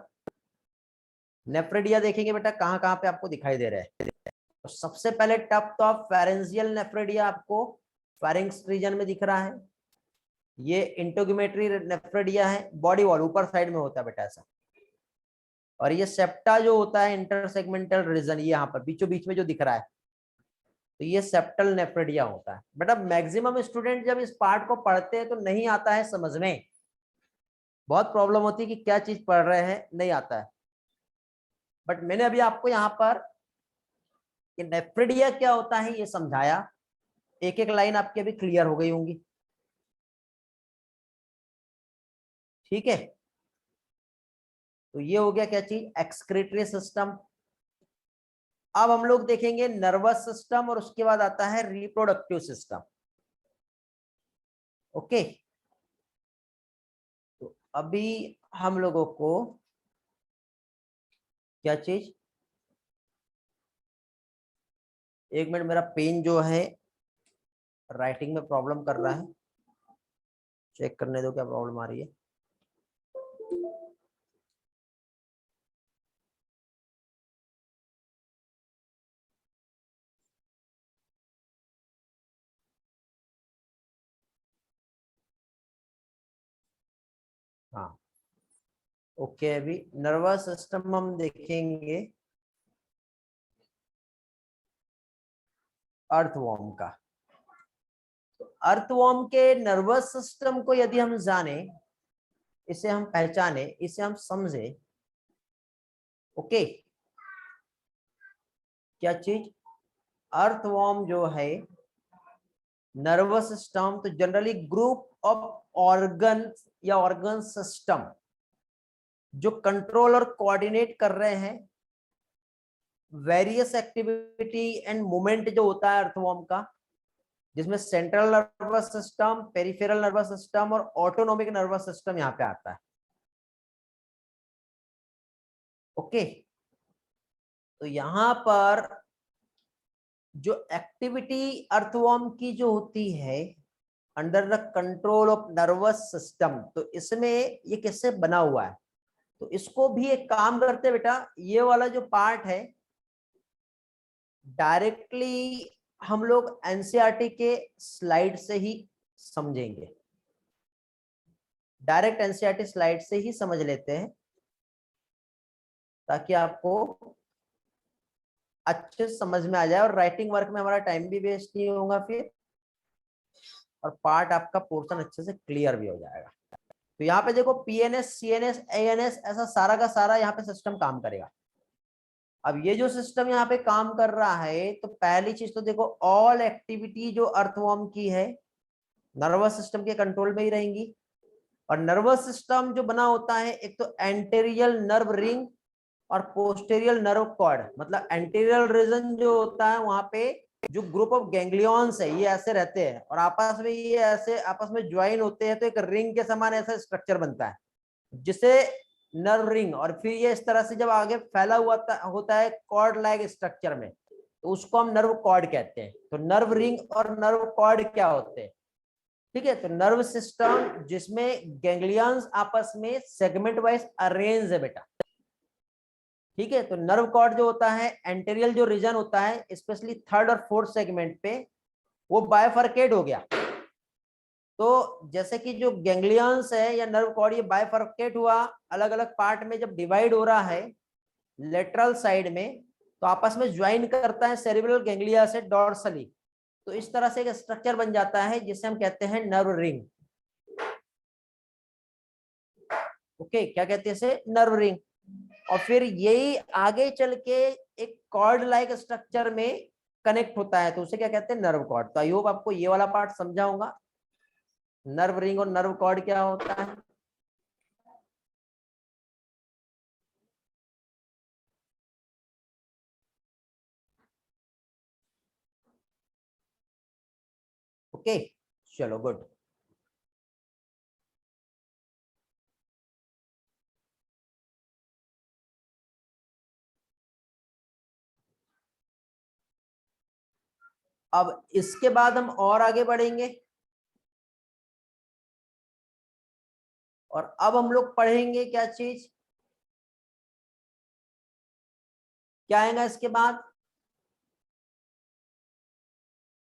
नेफ्रेडिया देखेंगे बेटा, कहाँ कहाँ पे आपको दिखाई दे रहे हैं। तो सबसे पहले टप टॉप फेरेंजियल नेफ्रेडिया आपको फेरिंग्स रीजन में दिख रहा है। ये इंटेगुमेटरी नेफ्रेडिया है, बॉडी वॉल ऊपर साइड में होता है बेटा ऐसा। और ये सेप्टा जो होता है इंटरसेगमेंटल रीजन, ये यहाँ पर बीचों बीच में जो दिख रहा है, तो ये सेप्टल नेफ्रेडिया होता है बेटा। मैक्सिमम स्टूडेंट जब इस पार्ट को पढ़ते हैं तो नहीं आता है समझ में, बहुत प्रॉब्लम होती है कि क्या चीज पढ़ रहे हैं, नहीं आता है। बट मैंने अभी आपको यहाँ पर कि नेफ्रेडिया क्या होता है ये समझाया, एक एक लाइन आपकी अभी क्लियर हो गई होंगी, ठीक है। तो ये हो गया क्या चीज, एक्सक्रीटरी सिस्टम। अब हम लोग देखेंगे नर्वस सिस्टम और उसके बाद आता है रिप्रोडक्टिव सिस्टम, ओके। तो अभी हम लोगों को क्या चीज, एक मिनट, मेरा पेन जो है राइटिंग में प्रॉब्लम कर रहा है, चेक करने दो क्या प्रॉब्लम आ रही है। हाँ ओके, अभी नर्वस सिस्टम हम देखेंगे अर्थवॉर्म का। तो अर्थवॉर्म के नर्वस सिस्टम को यदि हम जाने, इसे हम पहचाने, इसे हम समझे, ओके। क्या चीज, अर्थवॉर्म जो है नर्वस सिस्टम, तो जनरली ग्रुप ऑफ ऑर्गन या ऑर्गन सिस्टम जो कंट्रोल और कोऑर्डिनेट कर रहे हैं वेरियस एक्टिविटी एंड मूवमेंट जो होता है अर्थवॉर्म का, जिसमें central nervous system, peripheral nervous system और ऑटोनोमिक नर्वस सिस्टम यहाँ पे आता है, ओके। तो यहाँ पर जो एक्टिविटी अर्थवॉर्म की जो होती है under the control of nervous system, तो इसमें ये किससे बना हुआ है, तो इसको भी एक काम करते बेटा, ये वाला जो पार्ट है डायरेक्टली हम लोग एनसीईआरटी के स्लाइड से ही समझेंगे, डायरेक्ट एनसीईआरटी स्लाइड से ही समझ लेते हैं ताकि आपको अच्छे से समझ में आ जाए और राइटिंग वर्क में हमारा टाइम भी वेस्ट नहीं होगा फिर, और पार्ट आपका पोर्शन अच्छे से क्लियर भी हो जाएगा। तो यहाँ पे देखो पीएनएस, सीएनएस, एएनएस, ऐसा सारा का सारा यहाँ पे सिस्टम काम करेगा। अब ये जो सिस्टम यहाँ पे काम कर रहा है, तो पहली चीज तो देखो ऑल एक्टिविटी जो अर्थवर्म की है नर्वस सिस्टम के कंट्रोल में ही रहेंगी। और नर्वस सिस्टम जो बना होता है, एक तो एंटेरियल नर्व रिंग और पोस्टेरियल नर्व कॉर्ड, मतलब एंटेरियल रीजन जो होता है वहां पे जो ग्रुप ऑफ गैंग्लियंस है ये ऐसे रहते हैं और आपस में ये ऐसे आपस में ज्वाइन होते हैं, तो एक रिंग के समान ऐसा स्ट्रक्चर बनता है जिसे नर्व रिंग, और फिर ये इस तरह से जब आगे फैला हुआ होता है कॉर्ड लाइक स्ट्रक्चर में, तो उसको हम नर्व कॉर्ड कहते हैं। तो नर्व रिंग और नर्व कॉर्ड क्या होते हैं, ठीक है। तो नर्व सिस्टम जिसमें गैंग्लियंस आपस में सेगमेंट वाइज अरेंज है बेटा, ठीक है। तो नर्व कॉर्ड जो होता है एंटेरियल जो रीजन होता है स्पेशली थर्ड और फोर्थ सेगमेंट पे वो बायफरकेट हो गया। तो जैसे कि जो गैंग्लियंस है या नर्व कॉर्ड ये बायफरकेट हुआ, अलग अलग पार्ट में जब डिवाइड हो रहा है लेटरल साइड में, तो आपस में ज्वाइन करता है सेरिब्रल गैंग्लिया से डॉर्सली, तो इस तरह से एक स्ट्रक्चर बन जाता है जिसे हम कहते हैं नर्व रिंग। ओके, क्या कहते हैं इसे, नर्व रिंग। और फिर यही आगे चल के एक कॉर्ड लाइक स्ट्रक्चर में कनेक्ट होता है, तो उसे क्या कहते हैं, नर्व कॉर्ड। तो आई होप आपको ये वाला पार्ट समझा होगा, नर्व रिंग और नर्व कॉर्ड क्या होता है। ओके, चलो गुड। अब इसके बाद हम और आगे बढ़ेंगे और अब हम लोग पढ़ेंगे क्या चीज, क्या आएगा इसके बाद,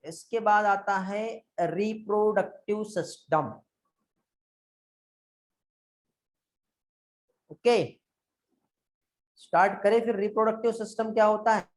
इसके बाद आता है रिप्रोडक्टिव सिस्टम। ओके, स्टार्ट करें फिर, रिप्रोडक्टिव सिस्टम क्या होता है।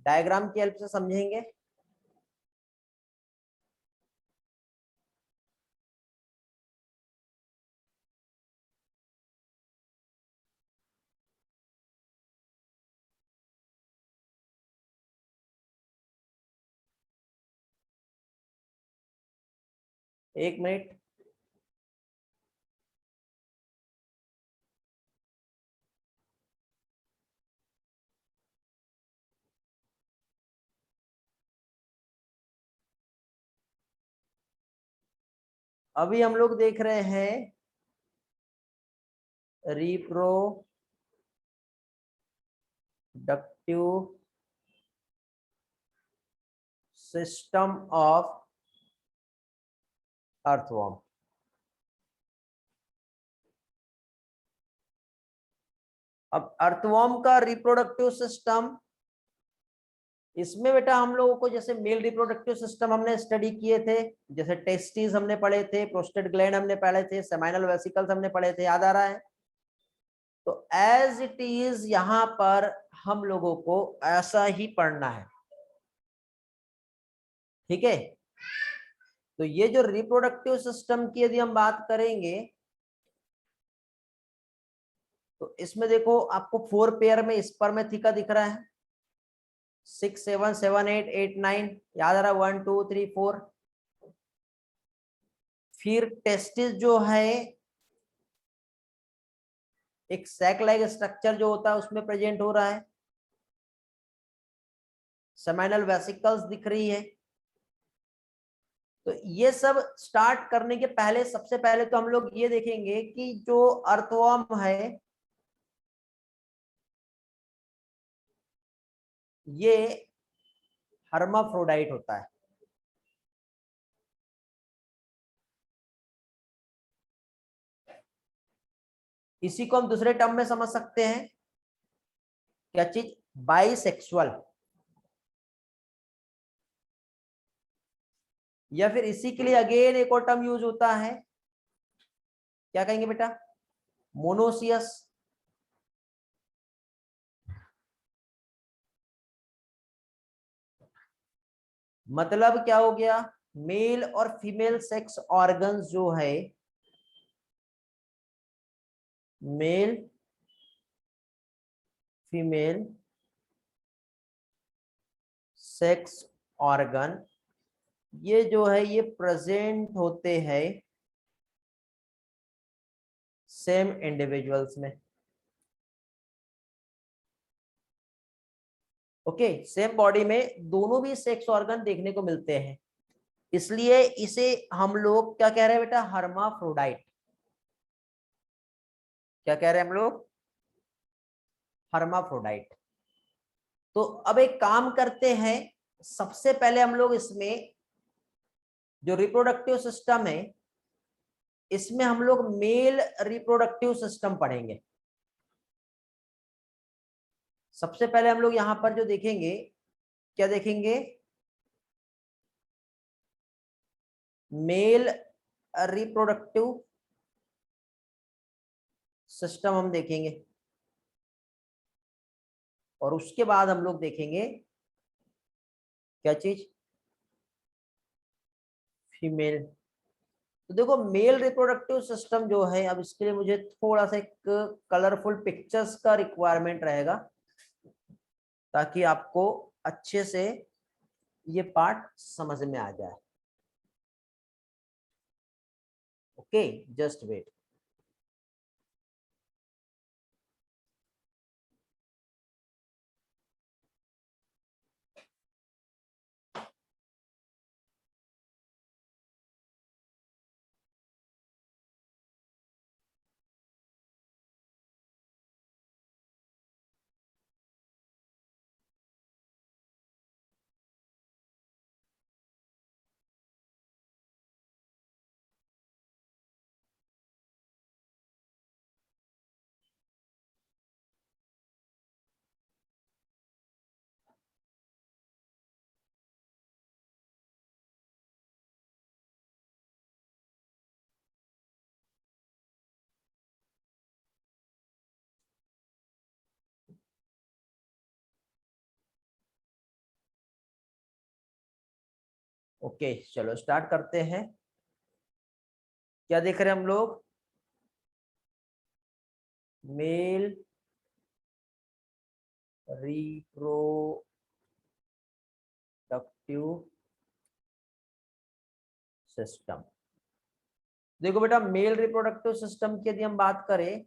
डायग्राम की हेल्प से समझेंगे। एक मिनट, अभी हम लोग देख रहे हैं रिप्रोडक्टिव सिस्टम ऑफ अर्थवर्म। अब अर्थवर्म का रिप्रोडक्टिव सिस्टम, इसमें बेटा हम लोगों को जैसे मेल रिप्रोडक्टिव सिस्टम हमने स्टडी किए थे, जैसे टेस्टिस हमने पढ़े थे, प्रोस्टेट ग्लैंड हमने पढ़े थे, सेमाइनल वेसिकल्स हमने पढ़े थे, याद आ रहा है। तो एज इट इज यहां पर हम लोगों को ऐसा ही पढ़ना है, ठीक है। तो ये जो रिप्रोडक्टिव सिस्टम की यदि हम बात करेंगे, तो इसमें देखो आपको 4 पेयर में स्पर्म थीका दिख रहा है, 6 7 7 8 8 9, याद आ रहा है, 1 2 3 4। फिर टेस्टिस जो है एक सैक लाइक स्ट्रक्चर जो होता है उसमें प्रेजेंट हो रहा है, सेमाइनल वेसिकल्स दिख रही है, तो ये सब स्टार्ट करने के पहले सबसे पहले तो हम लोग ये देखेंगे कि जो अर्थवर्म है ये हर्माफ्रोडाइट होता है। इसी को हम दूसरे टर्म में समझ सकते हैं, क्या चीज, बाइसेक्सुअल, या फिर इसी के लिए अगेन एक और टर्म यूज होता है, क्या कहेंगे बेटा, मोनोसियस। मतलब क्या हो गया, मेल और फीमेल सेक्स ऑर्गन्स जो है, मेल फीमेल सेक्स ऑर्गन, ये जो है ये प्रेजेंट होते हैं सेम इंडिविजुअल्स में। ओके, सेम बॉडी में दोनों भी सेक्स ऑर्गन देखने को मिलते हैं, इसलिए इसे हम लोग क्या कह रहे हैं बेटा, हर्माफ्रोडाइट। क्या कह रहे हैं हम लोग, हर्माफ्रोडाइट। तो अब एक काम करते हैं, सबसे पहले हम लोग इसमें जो रिप्रोडक्टिव सिस्टम है, इसमें हम लोग मेल रिप्रोडक्टिव सिस्टम पढ़ेंगे। सबसे पहले हम लोग यहां पर जो देखेंगे, क्या देखेंगे, मेल रिप्रोडक्टिव सिस्टम हम देखेंगे, और उसके बाद हम लोग देखेंगे क्या चीज, फीमेल। तो देखो मेल रिप्रोडक्टिव सिस्टम जो है, अब इसके लिए मुझे थोड़ा सा एक कलरफुल पिक्चर्स का रिक्वायरमेंट रहेगा, ताकि आपको अच्छे से ये पार्ट समझ में आ जाए। Okay, just wait. ओके, चलो स्टार्ट करते हैं। क्या देख रहे हैं हम लोग, मेल रिप्रोडक्टिव सिस्टम। देखो बेटा, मेल रिप्रोडक्टिव सिस्टम की यदि हम बात करें,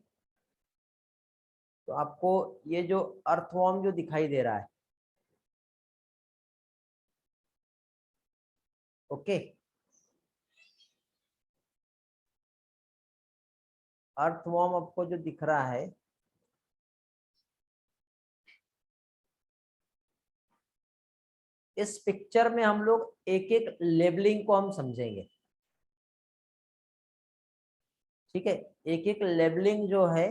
तो आपको ये जो अर्थवर्म जो दिखाई दे रहा है, ओके, अर्थवर्म आपको जो दिख रहा है, इस पिक्चर में हम लोग एक एक लेबलिंग को हम समझेंगे। ठीक है, एक एक लेबलिंग जो है,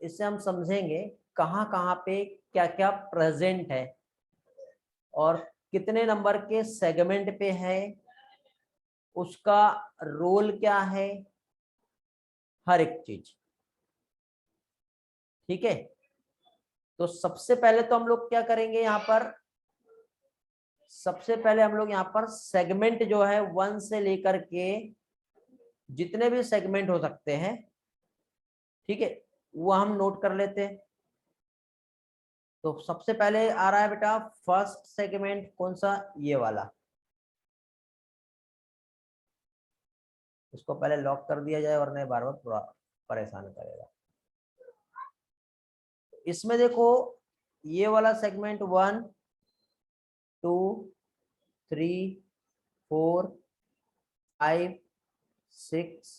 इससे हम समझेंगे कहाँ कहाँ पे क्या क्या प्रेजेंट है, और कितने नंबर के सेगमेंट पे है, उसका रोल क्या है, हर एक चीज। ठीक है, तो सबसे पहले तो हम लोग क्या करेंगे यहाँ पर, सबसे पहले हम लोग यहाँ पर सेगमेंट जो है 1 से लेकर के जितने भी सेगमेंट हो सकते हैं, ठीक है, वो हम नोट कर लेते हैं। तो सबसे पहले आ रहा है बेटा फर्स्ट सेगमेंट, कौन सा, ये वाला। इसको पहले लॉक कर दिया जाए, वरना बार बार थोड़ा परेशान करेगा। इसमें देखो, ये वाला सेगमेंट 1 2 3 4 5 6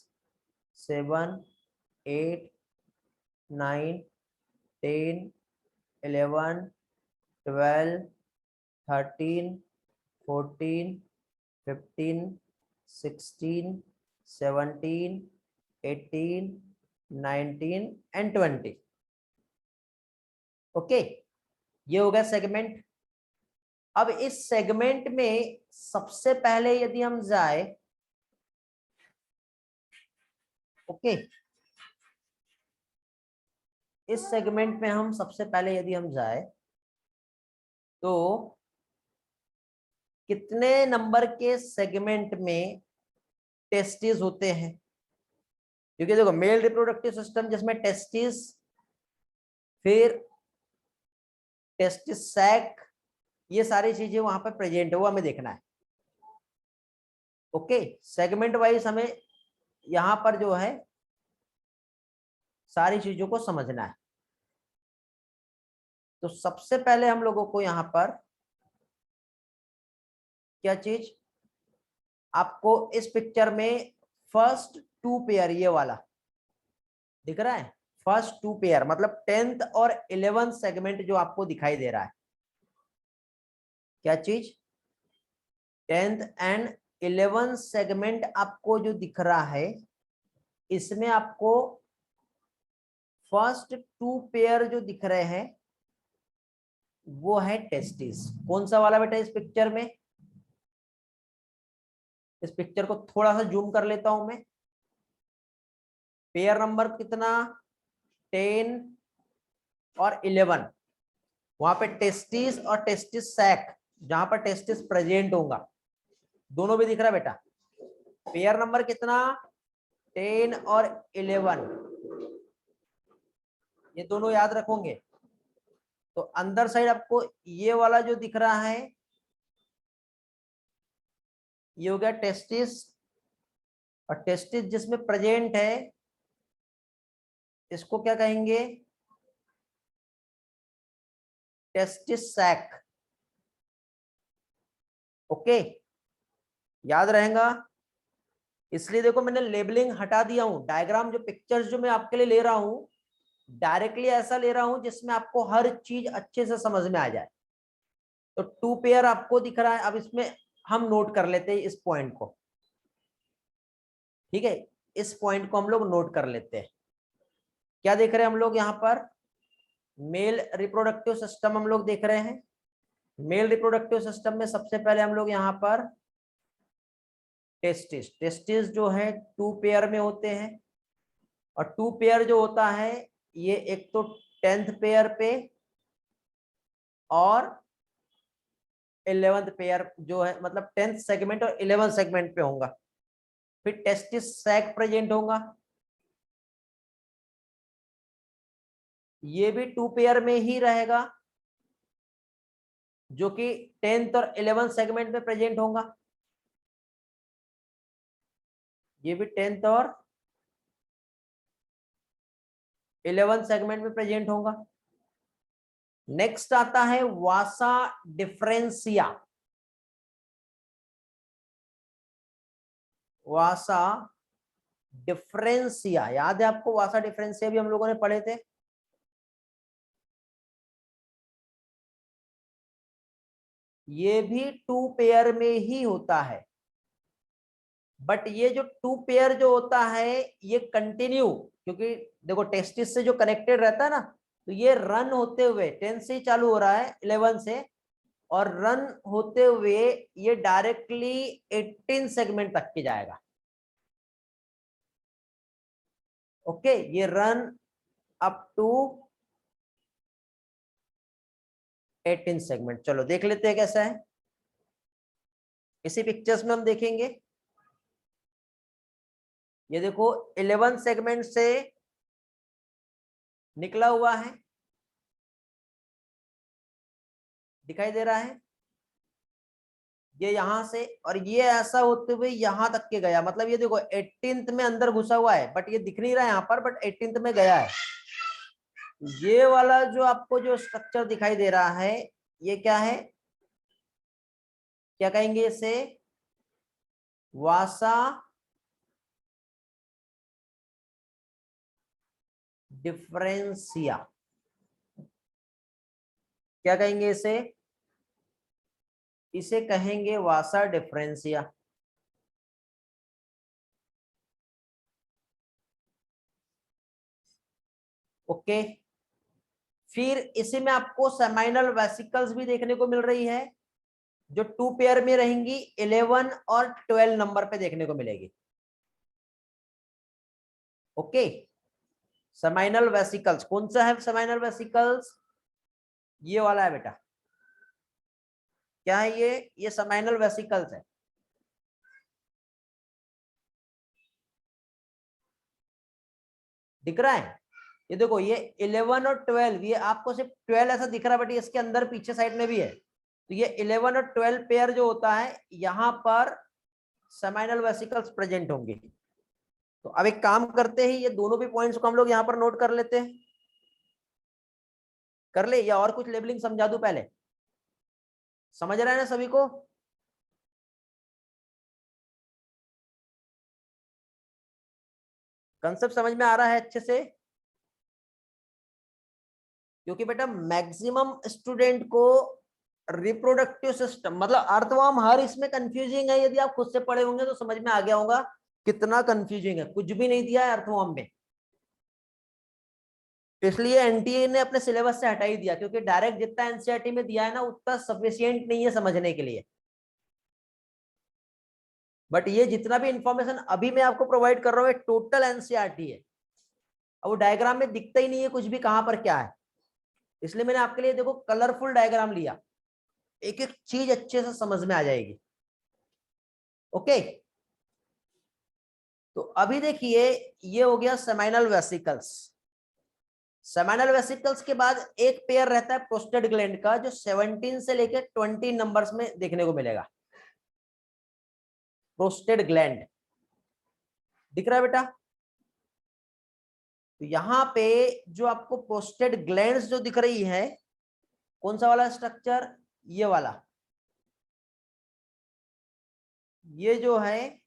7 8 9 10 11 12 13 14 15 16 17 18 19 एंड 20। ओके, ये हो गया सेगमेंट। अब इस सेगमेंट में सबसे पहले यदि हम जाए, ओके, इस सेगमेंट में हम सबसे पहले यदि हम जाए तो कितने नंबर के सेगमेंट में टेस्टिस होते हैं? क्योंकि देखो मेल रिप्रोडक्टिव सिस्टम जिसमें टेस्टिस, फिर टेस्टिस सैक, ये सारी चीजें वहां पर प्रेजेंट है, वो हमें देखना है। ओके, सेगमेंट वाइज हमें यहां पर जो है सारी चीजों को समझना है। तो सबसे पहले हम लोगों को यहां पर क्या चीज, आपको इस पिक्चर में फर्स्ट 2 पेयर, ये वाला दिख रहा है, फर्स्ट 2 पेयर मतलब 10th और 11th सेगमेंट जो आपको दिखाई दे रहा है, क्या चीज, 10th एंड 11th सेगमेंट आपको जो दिख रहा है, इसमें आपको फर्स्ट 2 पेयर जो दिख रहे हैं वो है टेस्टिस। कौन सा वाला बेटा इस पिक्चर में? इस पिक्चर को थोड़ा सा जूम कर लेता हूं मैं। पेयर नंबर कितना, 10 और 11, वहां पे टेस्टिस और टेस्टिस सैक, जहां पर टेस्टिस प्रेजेंट होगा, दोनों भी दिख रहा है बेटा। पेयर नंबर कितना, 10 और 11, ये दोनों याद रखोगे। तो अंदर साइड आपको ये वाला जो दिख रहा है, ये हो गया टेस्टिस, और टेस्टिस जिसमें प्रेजेंट है इसको क्या कहेंगे, टेस्टिस सैक। ओके, याद रहेगा। इसलिए देखो मैंने लेबलिंग हटा दिया हूं, डायग्राम जो पिक्चर्स जो मैं आपके लिए ले रहा हूं डायरेक्टली ऐसा ले रहा हूं जिसमें आपको हर चीज अच्छे से समझ में आ जाए। तो 2 पेयर आपको दिख रहा है, अब इसमें हम नोट कर लेते हैं इस पॉइंट को, ठीक है, इस पॉइंट को हम लोग नोट कर लेते हैं। क्या देख रहे हैं हम लोग यहाँ पर, मेल रिप्रोडक्टिव सिस्टम हम लोग देख रहे हैं। मेल रिप्रोडक्टिव सिस्टम में सबसे पहले हम लोग यहाँ पर टेस्टिस, टेस्टिस जो है 2 पेयर में होते हैं, और 2 पेयर जो होता है ये एक तो 10th पेयर पे और 11th पेयर जो है, मतलब 10th सेगमेंट और 11th सेगमेंट पे होगा। फिर टेस्टिस सैक प्रेजेंट होगा, ये भी 2 पेयर में ही रहेगा, जो कि 10th और 11th सेगमेंट में प्रेजेंट होगा। ये भी 10th और 11th सेगमेंट में प्रेजेंट होगा। नेक्स्ट आता है वासा डिफरेंसिया, वासा डिफरेंसिया, याद है आपको, वासा डिफरेंसिया भी हम लोगों ने पढ़े थे। ये भी 2 पेयर में ही होता है, बट ये जो 2 पेयर जो होता है ये कंटिन्यू, क्योंकि देखो टेस्टिस से जो कनेक्टेड रहता है ना, तो ये रन होते हुए 10 से ही चालू हो रहा है, 11 से, और रन होते हुए ये डायरेक्टली 18 सेगमेंट तक की जाएगा। ओके, ये रन अप टू 18 सेगमेंट। चलो देख लेते हैं कैसा है, इसी पिक्चर्स में हम देखेंगे। ये देखो 11 सेगमेंट से निकला हुआ है, दिखाई दे रहा है, ये यहां से, और ये ऐसा होते हुए यहां तक के गया, मतलब ये देखो 18th में अंदर घुसा हुआ है, बट ये दिख नहीं रहा है यहां पर, बट 18th में गया है। ये वाला जो आपको जो स्ट्रक्चर दिखाई दे रहा है, ये क्या है, क्या कहेंगे इसे, वासा डिफरेंशिया, क्या कहेंगे इसे? इसे कहेंगे वासा डिफरेंशिया। ओके, फिर इसी में आपको सेमाइनल वेसिकल्स भी देखने को मिल रही है, जो 2 पेयर में रहेंगी, 11 और 12 नंबर पे देखने को मिलेगी। ओके, सेमाइनल वेसिकल्स कौन सा है? सेमाइनल वेसिकल्स ये वाला है बेटा। क्या है ये सेमाइनल वेसिकल्स है। दिख रहा है? ये देखो, ये 11 और 12, ये आपको सिर्फ 12 ऐसा दिख रहा है, बट इसके अंदर पीछे साइड में भी है। तो ये 11 और 12 पेयर जो होता है, यहां पर सेमाइनल वेसिकल्स प्रेजेंट होंगे। तो अब एक काम करते हैं, ये दोनों भी पॉइंट्स को हम लोग यहां पर नोट कर लेते हैं। कर ले, या और कुछ लेबलिंग समझा दूं पहले? समझ रहे हैं ना सभी को? कंसेप्ट समझ में आ रहा है अच्छे से? क्योंकि बेटा मैक्सिमम स्टूडेंट को रिप्रोडक्टिव सिस्टम मतलब अर्थवर्म हर इसमें कंफ्यूजिंग है। यदि आप खुद से पढ़े होंगे तो समझ में आ गया होगा कितना कंफ्यूजिंग है। कुछ भी नहीं दिया है अर्थवर्म में, इसलिए एनटीए ने अपने सिलेबस से हटा ही दिया, क्योंकि डायरेक्ट जितना एनसीईआरटी में दिया है ना, उतना सफिशिएंट नहीं है समझने के लिए। बट ये जितना भी इंफॉर्मेशन अभी मैं आपको प्रोवाइड कर रहा हूँ, टोटल एनसीईआरटी है। अब वो डायग्राम में दिखता ही नहीं है कुछ भी कहां पर क्या है, इसलिए मैंने आपके लिए देखो कलरफुल डायग्राम लिया, एक एक चीज अच्छे से समझ में आ जाएगी। ओके, तो अभी देखिए, ये हो गया सेमाइनल वेसिकल्स। सेमाइनल वेसिकल्स के बाद एक पेयर रहता है प्रोस्टेट ग्लैंड का, जो 17 से लेकर 20 नंबर्स में देखने को मिलेगा। प्रोस्टेट ग्लैंड दिख रहा है बेटा? तो यहां पे जो आपको प्रोस्टेट ग्लैंड्स जो दिख रही है, कौन सा वाला स्ट्रक्चर? ये वाला। ये जो है,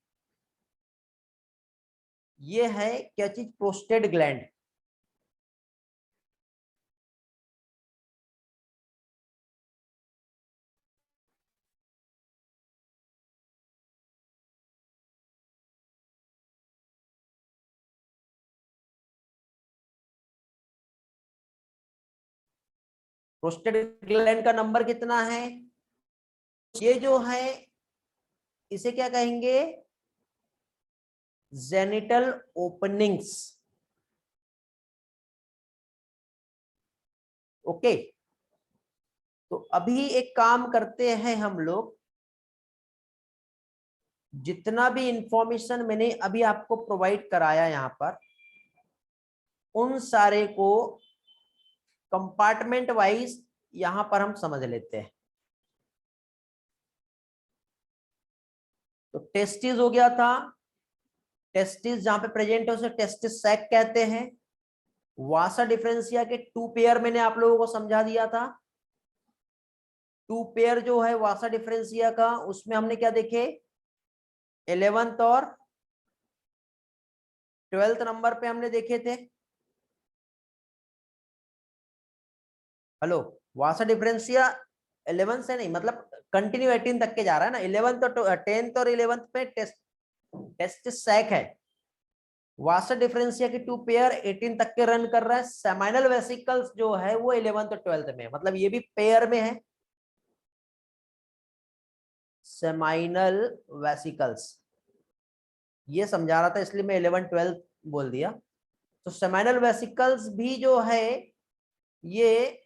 ये है क्या चीज? Prostate gland. प्रोस्टेट ग्लैंड का नंबर कितना है? ये जो है, इसे क्या कहेंगे? Genital openings. ओके, तो अभी एक काम करते हैं हम लोग, जितना भी इंफॉर्मेशन मैंने अभी आपको प्रोवाइड कराया यहां पर, उन सारे को कंपार्टमेंट वाइज यहां पर हम समझ लेते हैं। तो टेस्टिस हो गया था, टेस्टिस जहां पे प्रेजेंट है उसे टेस्टिस सैक कहते हैं। वासा डिफरेंशिया के 2 पेयर मैंने आप लोगों को समझा दिया था। 2 पेयर जो है वासा डिफरेंशिया का, उसमें हमने क्या देखे? 11th और 12th नंबर पे हमने देखे थे। हेलो, वासा डिफरेंशिया 11 से नहीं, मतलब कंटिन्यू 18 तक के जा रहा है ना। 11th और 10th और 11th पे टेस्ट टेस्ट सैक है। वासा डिफरेंशिया की 2 पेयर 18 तक के रन कर रहा है। सेमाइनल वेसिकल्स जो है वो 11th और 12th में, मतलब ये भी पेयर में है। सेमाइनल वेसिकल्स ये समझा रहा था, इसलिए मैं 11 12 बोल दिया। तो सेमाइनल वेसिकल्स भी जो है ये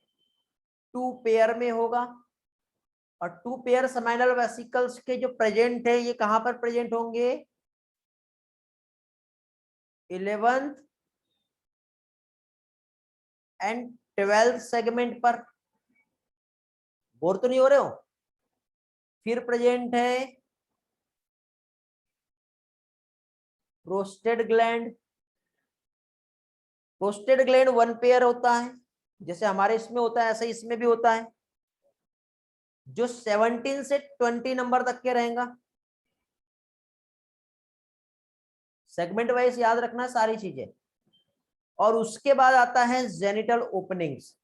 2 पेयर में होगा, और 2 पेयर सेमाइनल वेसिकल्स के जो प्रेजेंट है, ये कहां पर प्रेजेंट होंगे? 11th एंड 12th सेगमेंट पर। बोर तो नहीं हो रहे हो? फिर प्रेजेंट है prostate gland. Prostate gland 1 pair होता है, जैसे हमारे इसमें होता है ऐसे इसमें भी होता है, जो 17 से 20 नंबर तक के रहेगा। सेगमेंट वाइज याद रखना सारी चीजें। और उसके बाद आता है जेनिटल ओपनिंग्स।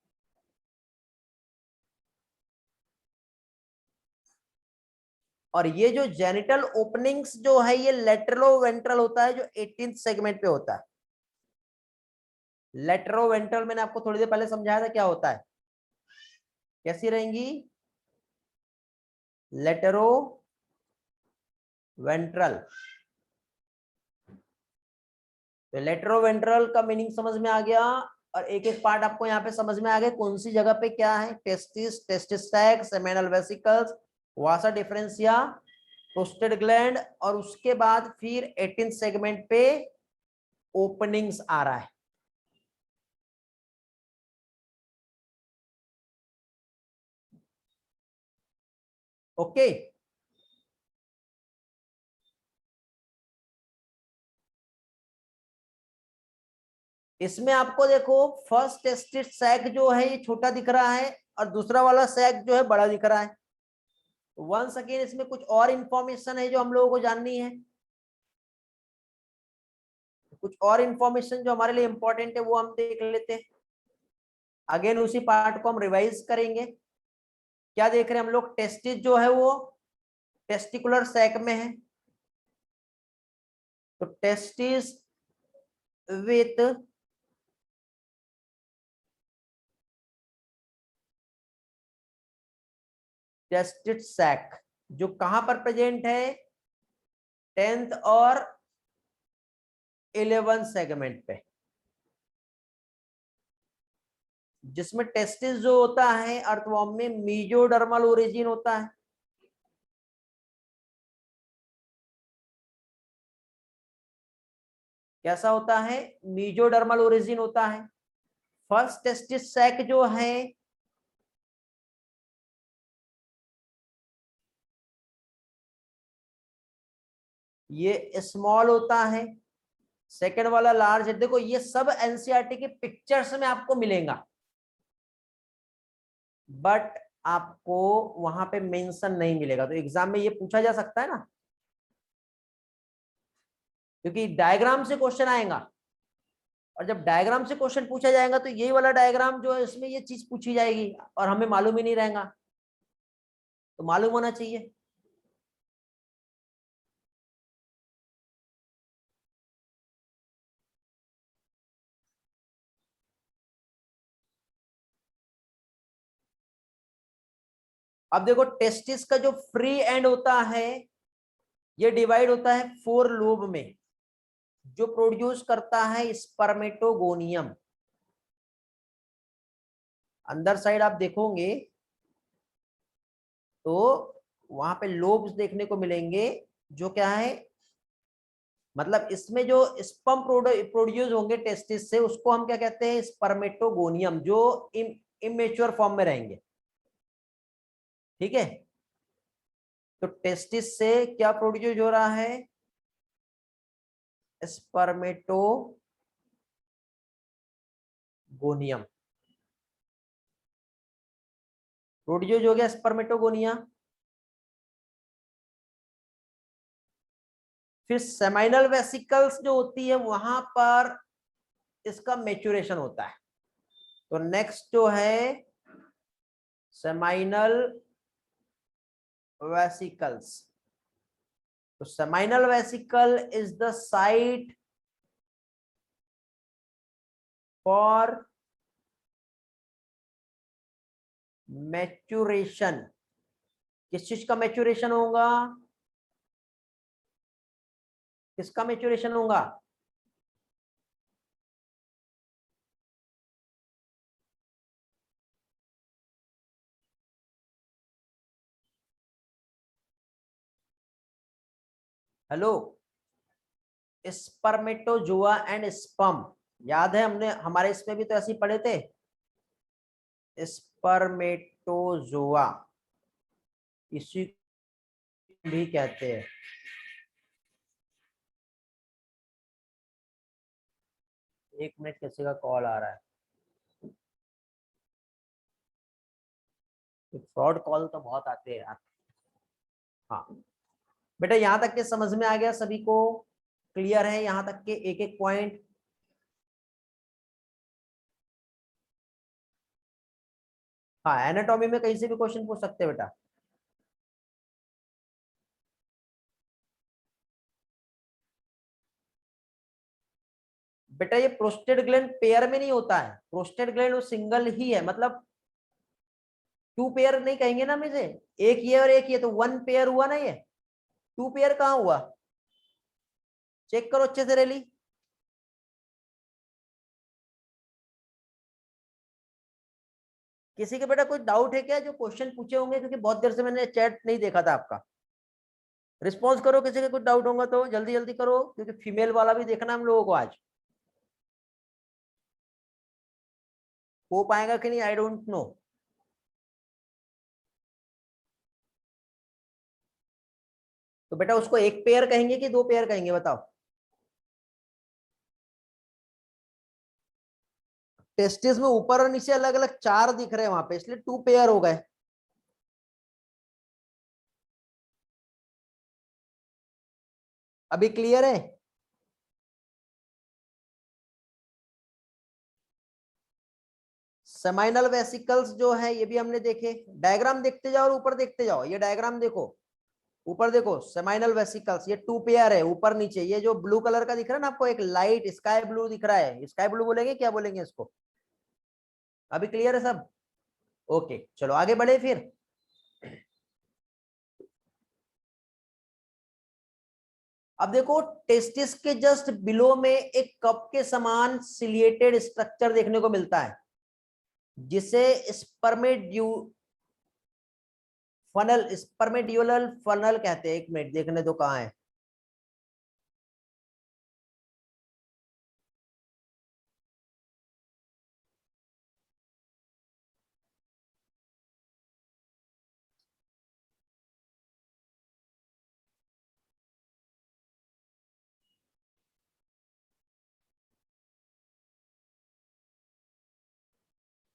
और ये जो जेनिटल ओपनिंग्स जो है ये लेटरलो वेंट्रल होता है, जो 18th सेगमेंट पे होता है। लेटरो वेंट्रल मैंने आपको थोड़ी देर पहले समझाया था क्या होता है, कैसी रहेंगी? लेटरो वेंट्रल। तो लेटरो वेंट्रल का मीनिंग समझ में आ गया। और एक एक पार्ट आपको यहाँ पे समझ में आ गया कौन सी जगह पे क्या है। Testis, testis sac, seminal vesicles, vasa deferentia, prostate gland, और उसके बाद फिर 18th सेगमेंट पे ओपनिंग्स आ रहा है। ओके, इसमें आपको देखो फर्स्ट टेस्टिस सैक जो है ये छोटा दिख रहा है, और दूसरा वाला सैक जो है बड़ा दिख रहा है। वंस अगेन इसमें कुछ और इंफॉर्मेशन है जो हम लोगों को जाननी है। कुछ और इंफॉर्मेशन जो हमारे लिए इंपॉर्टेंट है वो हम देख लेते हैं। अगेन उसी पार्ट को हम रिवाइज करेंगे। क्या देख रहे हैं हम लोग? टेस्टिस जो है वो टेस्टिकुलर सैक में है। तो टेस्टिस विथ टेस्टिस सैक जो कहां पर प्रेजेंट है? 10th और 11th सेगमेंट पे, जिसमें टेस्टिस जो होता है अर्थवॉर्म में मीजोडर्मल ओरिजिन होता है। कैसा होता है? मीजोडर्मल ओरिजिन होता है। फर्स्ट टेस्टिस सैक जो है ये स्मॉल होता है, सेकंड वाला लार्ज है। देखो ये सब एनसीईआरटी के पिक्चर्स में आपको मिलेगा, बट आपको वहां पे मेंशन नहीं मिलेगा। तो एग्जाम में ये पूछा जा सकता है ना, क्योंकि डायग्राम से क्वेश्चन आएगा। और जब डायग्राम से क्वेश्चन पूछा जाएगा तो यही वाला डायग्राम जो है इसमें ये चीज पूछी जाएगी और हमें मालूम ही नहीं रहेगा। तो मालूम होना चाहिए। अब देखो टेस्टिस का जो फ्री एंड होता है ये डिवाइड होता है 4 लोब में, जो प्रोड्यूस करता है स्पर्मेटोगोनियम। अंदर साइड आप देखोगे तो वहां पे लोब्स देखने को मिलेंगे, जो क्या है, मतलब इसमें जो स्पर्म प्रोड्यूस होंगे टेस्टिस से उसको हम क्या कहते हैं? स्पर्मेटोगोनियम, जो इमेच्योर फॉर्म में रहेंगे। ठीक है, तो टेस्टिस से क्या प्रोड्यूस हो रहा है? स्पर्मेटोगोनियम प्रोड्यूस हो गया, स्पर्मेटोगोनिया। फिर सेमाइनल वेसिकल्स जो होती है वहां पर इसका मेचुरेशन होता है। तो नेक्स्ट जो है सेमाइनल वेसिकल्स। तो seminal vesicle is the site for maturation. किस चीज का मैच्योरेशन होगा? किसका मैच्योरेशन होगा? Hello, spermatozoa and sperm. याद है हमने हमारे इसमें भी तो ऐसे ही पढ़े थे। स्पर्मेटोजोआ इसी भी कहते हैं। एक मिनट, किसी का कॉल आ रहा है। फ्रॉड कॉल तो बहुत आते हैं यार। हाँ बेटा, यहाँ तक के समझ में आ गया सभी को? क्लियर है यहां तक के एक एक पॉइंट? हाँ, एनाटॉमी में कहीं से भी क्वेश्चन पूछ सकते हैं बेटा। बेटा ये प्रोस्टेट ग्लैंड पेयर में नहीं होता है, प्रोस्टेट ग्लैंड वो सिंगल ही है, मतलब टू पेयर नहीं कहेंगे ना मुझे, एक ये और एक ये, तो वन पेयर हुआ ना ये, टू पेयर कहाँ हुआ? चेक करो अच्छे से रैली। किसी के बेटा कोई डाउट है क्या जो क्वेश्चन पूछे होंगे, क्योंकि बहुत देर से मैंने चैट नहीं देखा था आपका। रिस्पॉन्स करो, किसी का कुछ डाउट होगा तो जल्दी जल्दी करो, क्योंकि फीमेल वाला भी देखना हम लोगों को आज। हो पाएगा कि नहीं आई डोंट नो। तो बेटा उसको एक पेयर कहेंगे कि दो पेयर कहेंगे बताओ? टेस्टिस में ऊपर और नीचे अलग अलग चार दिख रहे हैं वहां पे, इसलिए टू पेयर हो गए। अभी क्लियर है? सेमाइनल वेसिकल्स जो है ये भी हमने देखे, डायग्राम देखते जाओ और ऊपर देखते जाओ, ये डायग्राम देखो, ऊपर देखो सेमाइनल वेसिकल्स, ये टू पेयर है ऊपर नीचे। ये जो ब्लू कलर का दिख रहा है ना आपको, एक लाइट स्काई ब्लू दिख रहा है, स्काई ब्लू बोलेंगे क्या बोलेंगे इसको? अभी क्लियर है सब? ओके चलो आगे बढ़े फिर। अब देखो टेस्टिस के जस्ट बिलो में एक कप के समान सिलिएटेड स्ट्रक्चर देखने को मिलता है, जिसे स्पर्मेड्यू फनल, स्पर्मेड्यूलल फनल कहते हैं। एक मिनट देखने दो कहाँ है।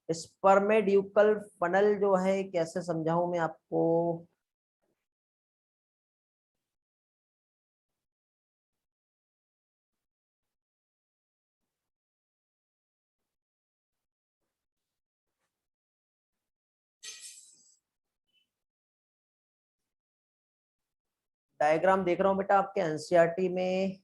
स्पर्मेड्यूकल फनल जो है, कैसे समझाऊं मैं आपको? डायग्राम देख रहा हूं बेटा आपके एनसीईआरटी में।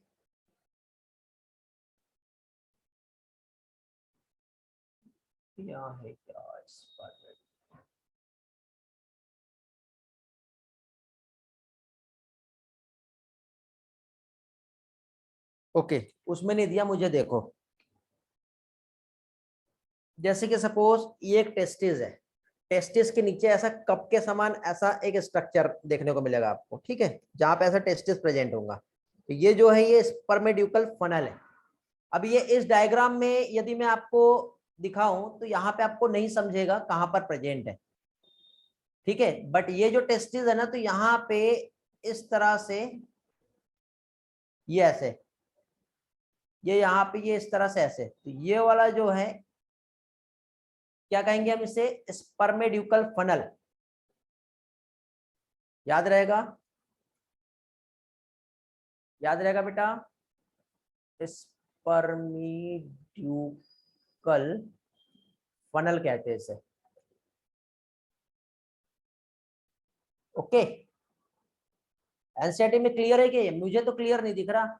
क्या है क्या स्पर्मेड? ओके, उसमें नहीं दिया मुझे, देखो जैसे कि सपोज ये एक टेस्टिस है, टेस्टिस के नीचे ऐसा कप के समान ऐसा एक स्ट्रक्चर देखने को मिलेगा आपको, ठीक है, जहां पे ऐसा टेस्टिस प्रेजेंट होगा। तो ये जो है ये स्पर्मेड्यूकल फनल है। अब ये इस डायग्राम में यदि मैं आपको दिखाऊं तो यहाँ पे आपको नहीं समझेगा कहां पर प्रेजेंट है, ठीक है, बट ये जो टेस्टिस है ना, तो यहाँ पे इस तरह से, ये ऐसे, ये यहाँ पे ये इस तरह से ऐसे, तो ये वाला जो है क्या कहेंगे हम इसे? स्पर्मेड्यूकल फनल। याद रहेगा? याद रहेगा बेटा? स्पर्मेड्यूकल फनल कहते हैं इसे। ओके, एनसीईआरटी में क्लियर है कि? मुझे तो क्लियर नहीं दिख रहा।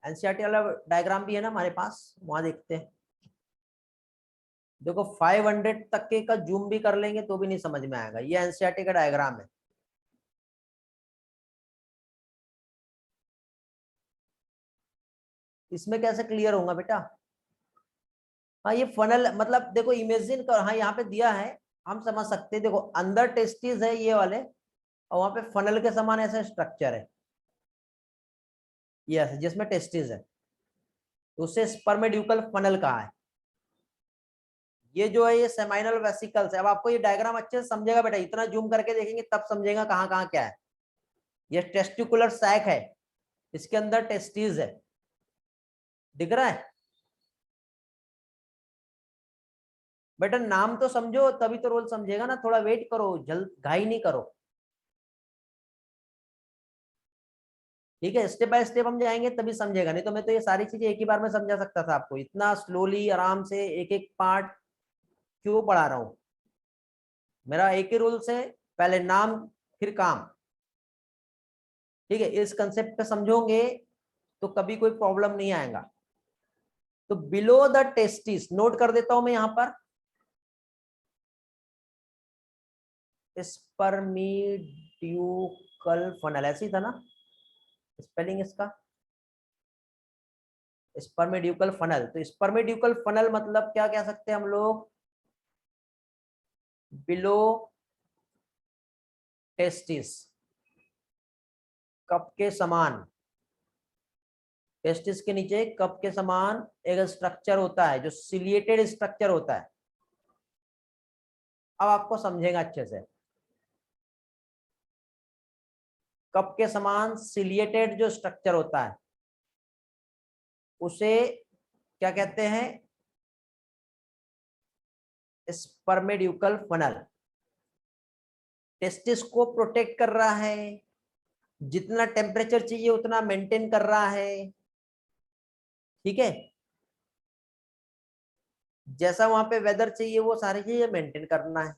एनसीईआरटी वाला डायग्राम भी है ना हमारे पास, वहां देखते हैं। देखो 500 तक के का जूम भी कर लेंगे तो भी नहीं समझ में आएगा, ये एनसीईआरटी का डायग्राम है। इसमें कैसे क्लियर होगा बेटा? हाँ ये फनल मतलब देखो इमेजिन कर, हाँ यहाँ पे दिया है, हम समझ सकते हैं। देखो अंदर टेस्टिस है ये वाले, और वहां पे फनल के समान ऐसा स्ट्रक्चर है, ये ऐसे जिसमें टेस्टिस है, तो उससे स्पर्मेड्यूकल फनल कहा है। ये जो है ये सेमाइनल वेसिकल्स है। अब आपको ये डायग्राम अच्छे से समझेगा बेटा, इतना जूम करके देखेंगे तब समझेगा कहाँ कहाँ क्या है। ये टेस्टिकुलर सैक है, इसके अंदर टेस्टिस है, दिख रहा है बेटा? नाम तो समझो तभी तो रोल समझेगा ना, थोड़ा वेट करो, जल्द घाई नहीं करो। ठीक है, स्टेप बाय स्टेप हम जाएंगे तभी समझेगा, नहीं तो मैं तो ये सारी चीजें एक ही बार में समझा सकता था आपको, इतना स्लोली आराम से एक एक पार्ट क्यों पढ़ा रहा हूं। मेरा एक ही रूल्स है, पहले नाम फिर काम। ठीक है, इस कंसेप्ट पे समझोगे तो कभी कोई प्रॉब्लम नहीं आएगा। तो बिलो द टेस्टिस नोट कर देता हूं मैं यहां पर, स्पर्मिड्यूकल फनल, ऐसे ही था ना स्पेलिंग इसका, स्पर्मिड्यूकल फनल। तो स्पर्मिड्यूकल फनल मतलब क्या कह सकते हैं हम लोग, बिलो टेस्टिस, कप के समान, टेस्टिस के नीचे कप के समान एक स्ट्रक्चर होता है जो सिलिएटेड स्ट्रक्चर होता है। अब आपको समझेगा अच्छे से, कप के समान सिलिएटेड जो स्ट्रक्चर होता है उसे क्या कहते हैं, स्पर्मिड्यूकल फनल। टेस्टिस को प्रोटेक्ट कर रहा है, जितना टेम्परेचर चाहिए उतना मेंटेन कर रहा है। ठीक है, जैसा वहां पे वेदर चाहिए वो सारी चीजें मेंटेन करना है,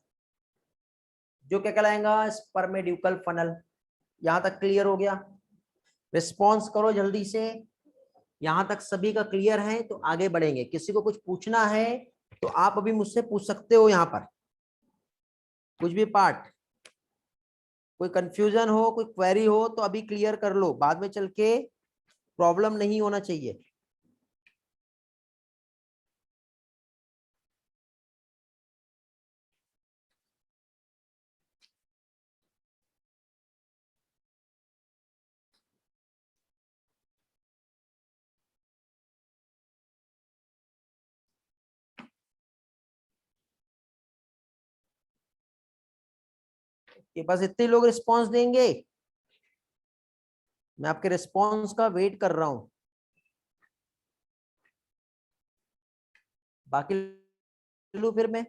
जो क्या कहलाएगा, स्पर्मिड्यूकल फनल। यहां तक क्लियर हो गया? रिस्पॉन्स करो जल्दी से, यहां तक सभी का क्लियर है तो आगे बढ़ेंगे। किसी को कुछ पूछना है तो आप अभी मुझसे पूछ सकते हो, यहाँ पर कुछ भी पार्ट, कोई कंफ्यूजन हो, कोई क्वेरी हो तो अभी क्लियर कर लो, बाद में चल के प्रॉब्लम नहीं होना चाहिए। कि बस इतने लोग रिस्पॉन्स देंगे, मैं आपके रिस्पॉन्स का वेट कर रहा हूं, बाकी लू फिर मैं।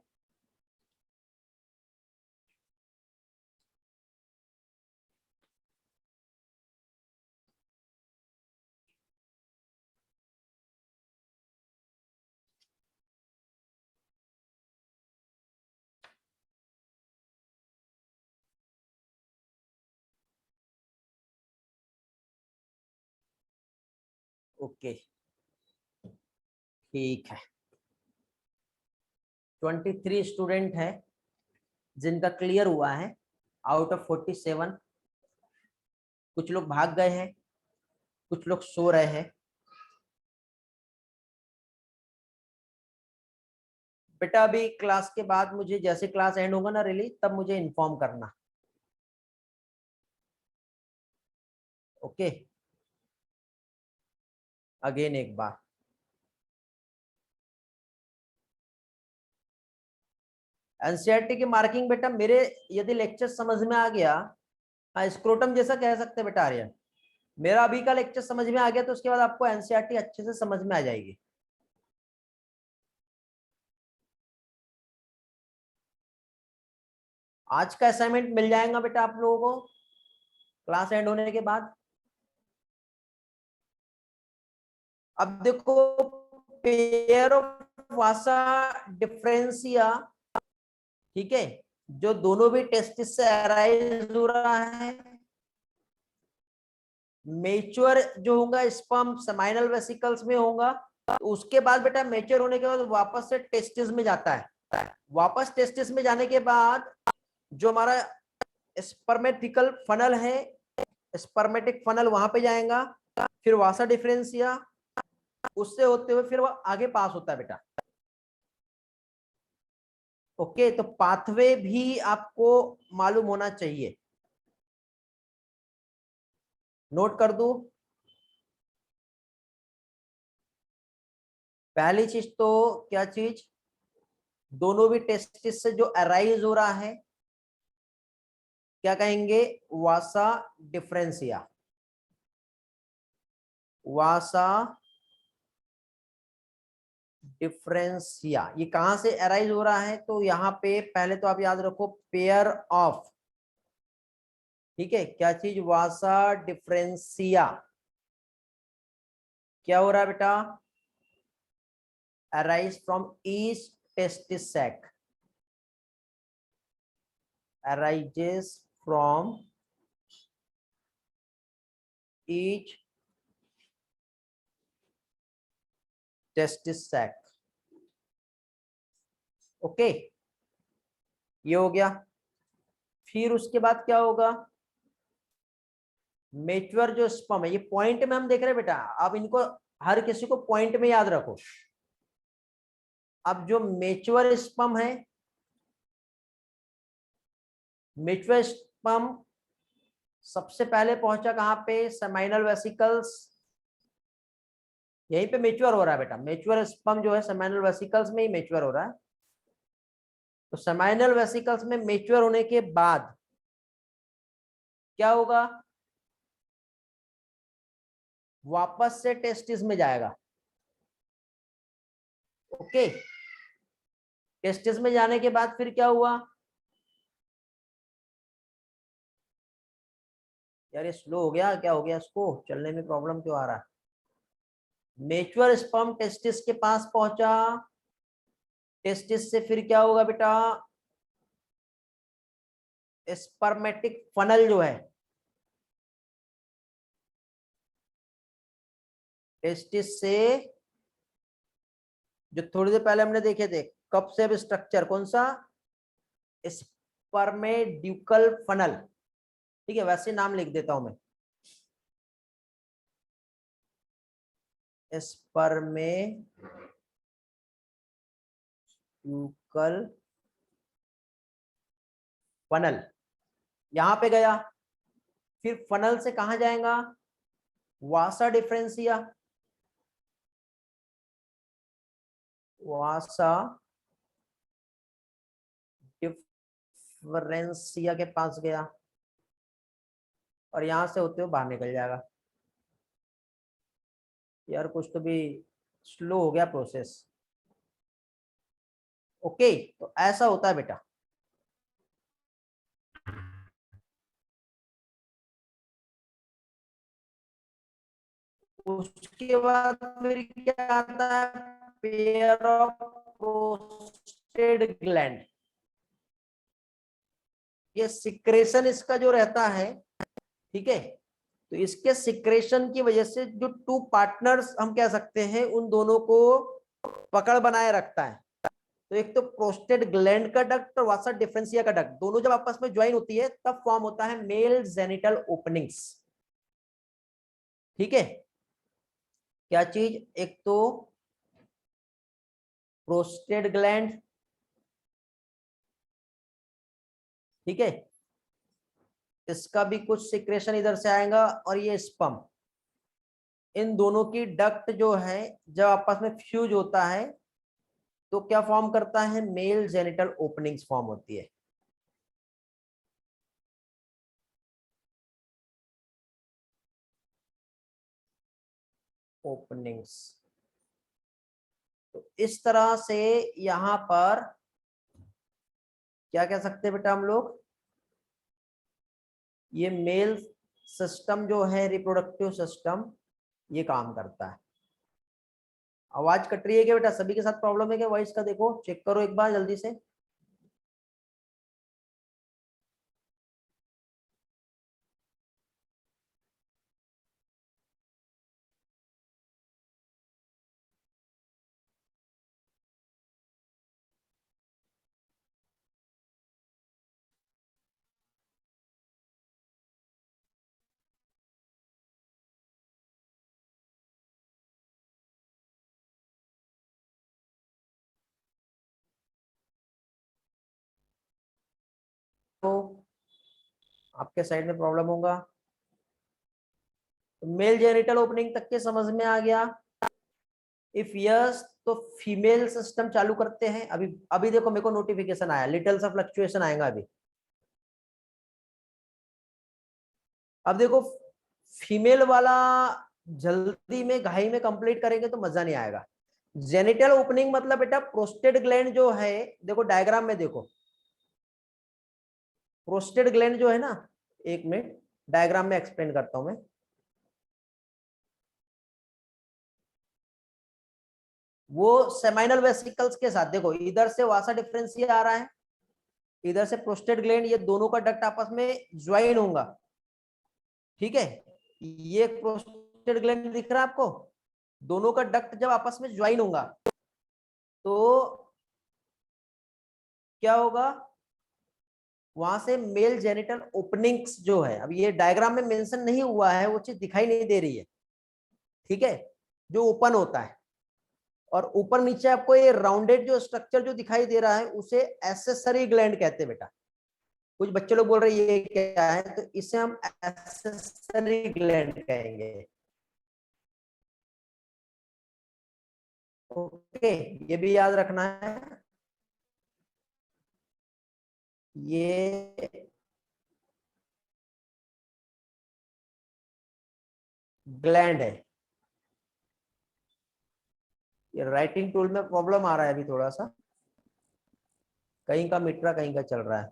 ओके ठीक है, 23 स्टूडेंट है जिनका क्लियर हुआ है आउट ऑफ 47। कुछ लोग भाग गए हैं, कुछ लोग सो रहे हैं। बेटा अभी क्लास के बाद मुझे, जैसे क्लास एंड होगा ना रिलीज, तब मुझे इन्फॉर्म करना। ओके, अगेन एक बार, एनसीईआरटी की मार्किंग बेटा मेरे, यदि लेक्चर समझ में आ गया, स्क्रोटम जैसा कह सकते बेटा आर्यन, मेरा अभी का लेक्चर समझ में आ गया तो उसके बाद आपको एनसीईआरटी अच्छे से समझ में आ जाएगी। आज का असाइनमेंट मिल जाएगा बेटा आप लोगों को क्लास एंड होने के बाद। अब देखो, पेयर ऑफ वासा डिफरेंशिया, ठीक है, जो दोनों भी टेस्टिस से अराइज हो रहा है, मेच्योर जो होगा स्पर्म सेमाइनल वेसिकल्स में होगा, तो उसके बाद बेटा मेच्योर होने के बाद वापस से टेस्टिस में जाता है। वापस टेस्टिस में जाने के बाद जो हमारा स्पर्मेटिकल फनल है, स्पर्मेटिक फनल वहां पे जाएगा, फिर वासा डिफरेंशिया, उससे होते हुए फिर वो आगे पास होता है बेटा। ओके, तो पाथवे भी आपको मालूम होना चाहिए, नोट कर दो। पहली चीज तो क्या चीज, दोनों भी टेस्टिस से जो अराइज हो रहा है क्या कहेंगे, वासा डिफरेंशिया। वासा डिफरेंशिया ये कहां से अराइज हो रहा है, तो यहाँ पे पहले तो आप याद रखो पेयर ऑफ, ठीक है, क्या चीज, वासा डिफरेंसिया क्या हो रहा है बेटा, arise from each testis sac, arises from each testis sac। Okay, ये हो गया। फिर उसके बाद क्या होगा, मेच्योर जो स्पर्म है, ये पॉइंट में हम देख रहे हैं बेटा, अब इनको हर किसी को पॉइंट में याद रखो। अब जो मेच्योर स्पर्म है, मेच्योर स्पर्म सबसे पहले पहुंचा कहां पे, सेमाइनल वेसिकल्स, यहीं पे मेच्योर हो रहा है बेटा। मेच्योर स्पर्म जो है सेमाइनल वेसिकल्स में ही मेच्योर हो रहा है। तो सेमाइनल वेसिकल्स में मेच्योर होने के बाद क्या होगा, वापस से टेस्टिस में जाएगा। ओके, टेस्टिस में जाने के बाद फिर क्या हुआ, यार ये स्लो हो गया, क्या हो गया इसको, चलने में प्रॉब्लम क्यों आ रहा है। मेच्योर स्पर्म टेस्टिस के पास पहुंचा, टेस्टिस से फिर क्या होगा बेटा, स्पर्मेटिक फनल जो है, टेस्टिस से जो थोड़ी देर पहले हमने देखे थे, कप शेप स्ट्रक्चर कौन सा, स्पर्मेड्यूकल फनल। ठीक है, वैसे नाम लिख देता हूं मैं, स्पर्मेड्यूकल फनल, यहां पे गया। फिर फनल से कहां जाएगा, वासा डिफरेंसिया, वासा डिफरेंसिया के पास गया और यहां से होते हुए बाहर निकल जाएगा। यार कुछ तो भी स्लो हो गया प्रोसेस। ओके, तो ऐसा होता है बेटा। उसके बाद फिर क्या आता है, पेयर ऑफ प्रोस्टेट ग्लैंड। ये सिक्रेशन इसका जो रहता है, ठीक है, तो इसके सिक्रेशन की वजह से जो टू पार्टनर्स हम कह सकते हैं, उन दोनों को पकड़ बनाए रखता है। तो एक तो प्रोस्टेट ग्लैंड का डक्ट और वासा डिफरेंसिया का डक्ट, दोनों जब आपस में ज्वाइन होती है तब फॉर्म होता है मेल जेनिटल ओपनिंग्स। ठीक है, क्या चीज, एक तो प्रोस्टेट ग्लैंड, ठीक है, इसका भी कुछ सिक्रेशन इधर से आएगा, और ये स्पर्म, इन दोनों की डक्ट जो है जब आपस में फ्यूज होता है तो क्या फॉर्म करता है, मेल जेनिटल ओपनिंग्स फॉर्म होती है। ओपनिंग्स, तो इस तरह से यहां पर क्या कह सकते हैं बेटा हम लोग, ये मेल सिस्टम जो है, रिप्रोडक्टिव सिस्टम, ये काम करता है। आवाज कट रही है क्या बेटा, सभी के साथ प्रॉब्लम है क्या वॉइस का, देखो चेक करो एक बार जल्दी से। तो आपके साइड में प्रॉब्लम होगा। तो मेल जेनिटल ओपनिंग तक के समझ में आ गया। इफ यस तो फीमेल सिस्टम चालू करते हैं। अभी अभी देखो मेरे को नोटिफिकेशन आया, लिटिल सा फ्लक्चुएशन आएगा अभी। अब देखो फीमेल वाला जल्दी में घाई में कंप्लीट करेंगे तो मजा नहीं आएगा। जेनिटल ओपनिंग मतलब बेटा प्रोस्टेट ग्लैंड जो है, देखो डायग्राम में देखो, प्रोस्टेट ग्लैंड जो है ना, एक मिनट, डायग्राम में एक्सप्लेन करता हूं मैं। वो सेमाइनल वेसिकल्स के साथ देखो, इधर से वासा डिफरेंशिया आ रहा है, इधर से प्रोस्टेट ग्लैंड, ये दोनों का डक्ट आपस में ज्वाइन होगा। ठीक है, ये प्रोस्टेट ग्लैंड दिख रहा है आपको, दोनों का डक्ट जब आपस में ज्वाइन होगा तो क्या होगा, वहां से मेल जेनिटल ओपनिंग्स जो है, अब ये डायग्राम में मेंशन नहीं हुआ है, वो चीज दिखाई नहीं दे रही है। ठीक है, जो ओपन होता है, और ऊपर नीचे आपको ये राउंडेड जो स्ट्रक्चर जो दिखाई दे रहा है उसे एसेसरी ग्लैंड कहते हैं बेटा। कुछ बच्चे लोग बोल रहे हैं ये क्या है, तो इसे हम एसेसरी ग्लैंड कहेंगे। ओके, ये भी याद रखना है, ये ग्लैंड है। ये राइटिंग टूल में प्रॉब्लम आ रहा है अभी थोड़ा सा, कहीं का मिट्रा कहीं का चल रहा है।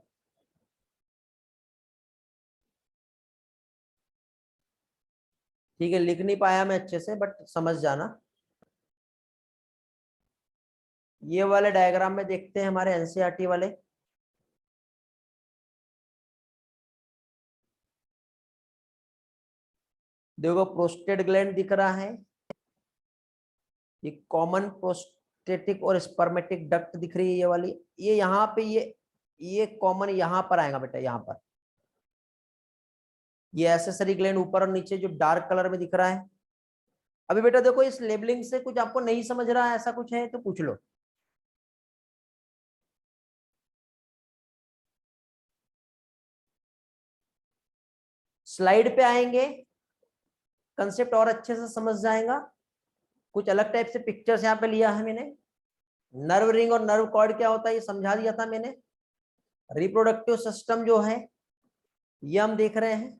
ठीक है, लिख नहीं पाया मैं अच्छे से, बट समझ जाना। ये वाले डायग्राम में देखते हैं हमारे एनसीईआरटी वाले। देखो प्रोस्टेट ग्लैंड दिख रहा है, ये कॉमन प्रोस्टेटिक और स्पर्मेटिक डक्ट दिख रही है ये वाली, ये यहाँ पे ये कॉमन यहाँ पर आएगा बेटा, यहाँ पर ये एसेसरी ग्लैंड ऊपर और नीचे जो डार्क कलर में दिख रहा है। अभी बेटा देखो, इस लेबलिंग से कुछ आपको नहीं समझ रहा है, ऐसा कुछ है तो पूछ लो। स्लाइड पे आएंगे, कंसेप्ट और अच्छे से समझ जाएगा। कुछ अलग टाइप से पिक्चर्स यहाँ पे लिया है मैंने। नर्व रिंग और नर्व कॉर्ड क्या होता है ये समझा दिया था मैंने। रिप्रोडक्टिव सिस्टम जो है ये हम देख रहे हैं।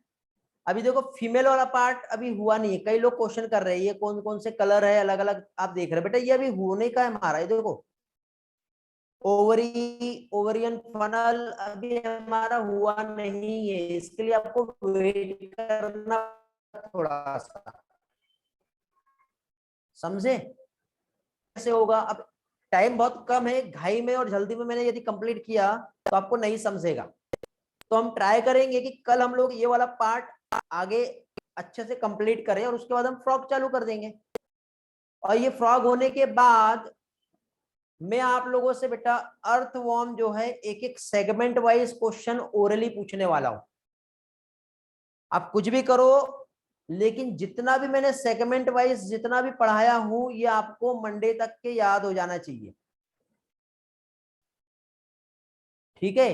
अभी देखो फीमेल वाला पार्ट अभी हुआ नहीं है, कई लोग क्वेश्चन कर रहे हैं ये कौन कौन से कलर है अलग अलग आप देख रहे हैं, बेटा ये अभी होने का है हमारा। ये देखो ओवरी, ओवरियन फनल अभी हमारा हुआ नहीं है, इसके लिए आपको वेट करना थोड़ा सा, समझे कैसे होगा। अब टाइम बहुत कम है, घाई में और जल्दी में मैंने यदि कंप्लीट किया तो आपको नहीं समझेगा। तो हम ट्राई करेंगे कि कल हम लोग ये वाला पार्ट आगे अच्छे से कंप्लीट करें और उसके बाद हम फ्रॉग चालू कर देंगे। और ये फ्रॉग होने के बाद मैं आप लोगों से बेटा अर्थवॉर्म जो है एक एक सेगमेंट वाइज क्वेश्चन ओरली पूछने वाला हूं। आप कुछ भी करो, लेकिन जितना भी मैंने सेगमेंट वाइज जितना भी पढ़ाया हूं ये आपको मंडे तक के याद हो जाना चाहिए। ठीक है,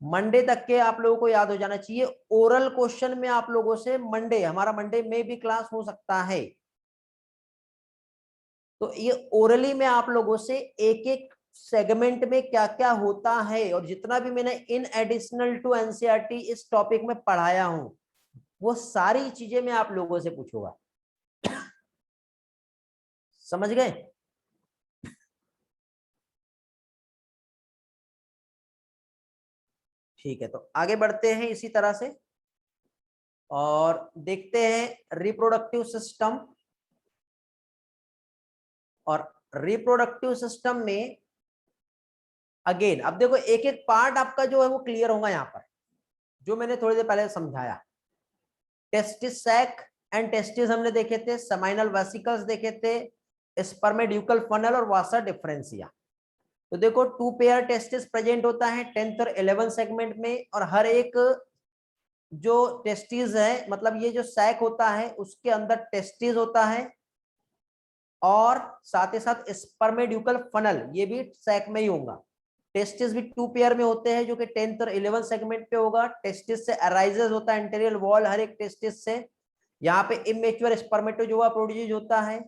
मंडे तक के आप लोगों को याद हो जाना चाहिए। ओरल क्वेश्चन में आप लोगों से मंडे, हमारा मंडे में भी क्लास हो सकता है, तो ये ओरली में आप लोगों से एक एक सेगमेंट में क्या क्या होता है और जितना भी मैंने इन एडिशनल टू एनसीईआरटी इस टॉपिक में पढ़ाया हूं वो सारी चीजें मैं आप लोगों से पूछूंगा। समझ गए? ठीक है, तो आगे बढ़ते हैं इसी तरह से और देखते हैं रिप्रोडक्टिव सिस्टम। और रिप्रोडक्टिव सिस्टम में अगेन अब देखो एक एक पार्ट आपका जो है वो क्लियर होगा यहाँ पर, जो मैंने थोड़ी देर पहले समझाया। टेस्टिस सैक एंड टेस्टिस हमने देखे थे, सेमाइनल वेसिकल्स देखे थे, स्पर्मेड्यूकल फनल और वासा डिफरेंशिया। तो देखो टू पेयर टेस्टिस प्रेजेंट होता है 10th और 11th सेगमेंट में, और हर एक जो टेस्टिस है मतलब ये जो सैक होता है उसके अंदर टेस्टिस होता है, और साथ ही साथ स्पर्मेड्यूकल फनल ये भी सैक में ही होगा। टेस्टिस भी टू पेयर में होते हैं जो कि 10th और 11th सेगमेंट पे होगा। टेस्टिस से अराइजेस होता है एंटेरियल वॉल हर एक टेस्टिस से। यहाँ पे इमेच्योर स्पर्मेटोजोआ प्रोड्यूस होता है।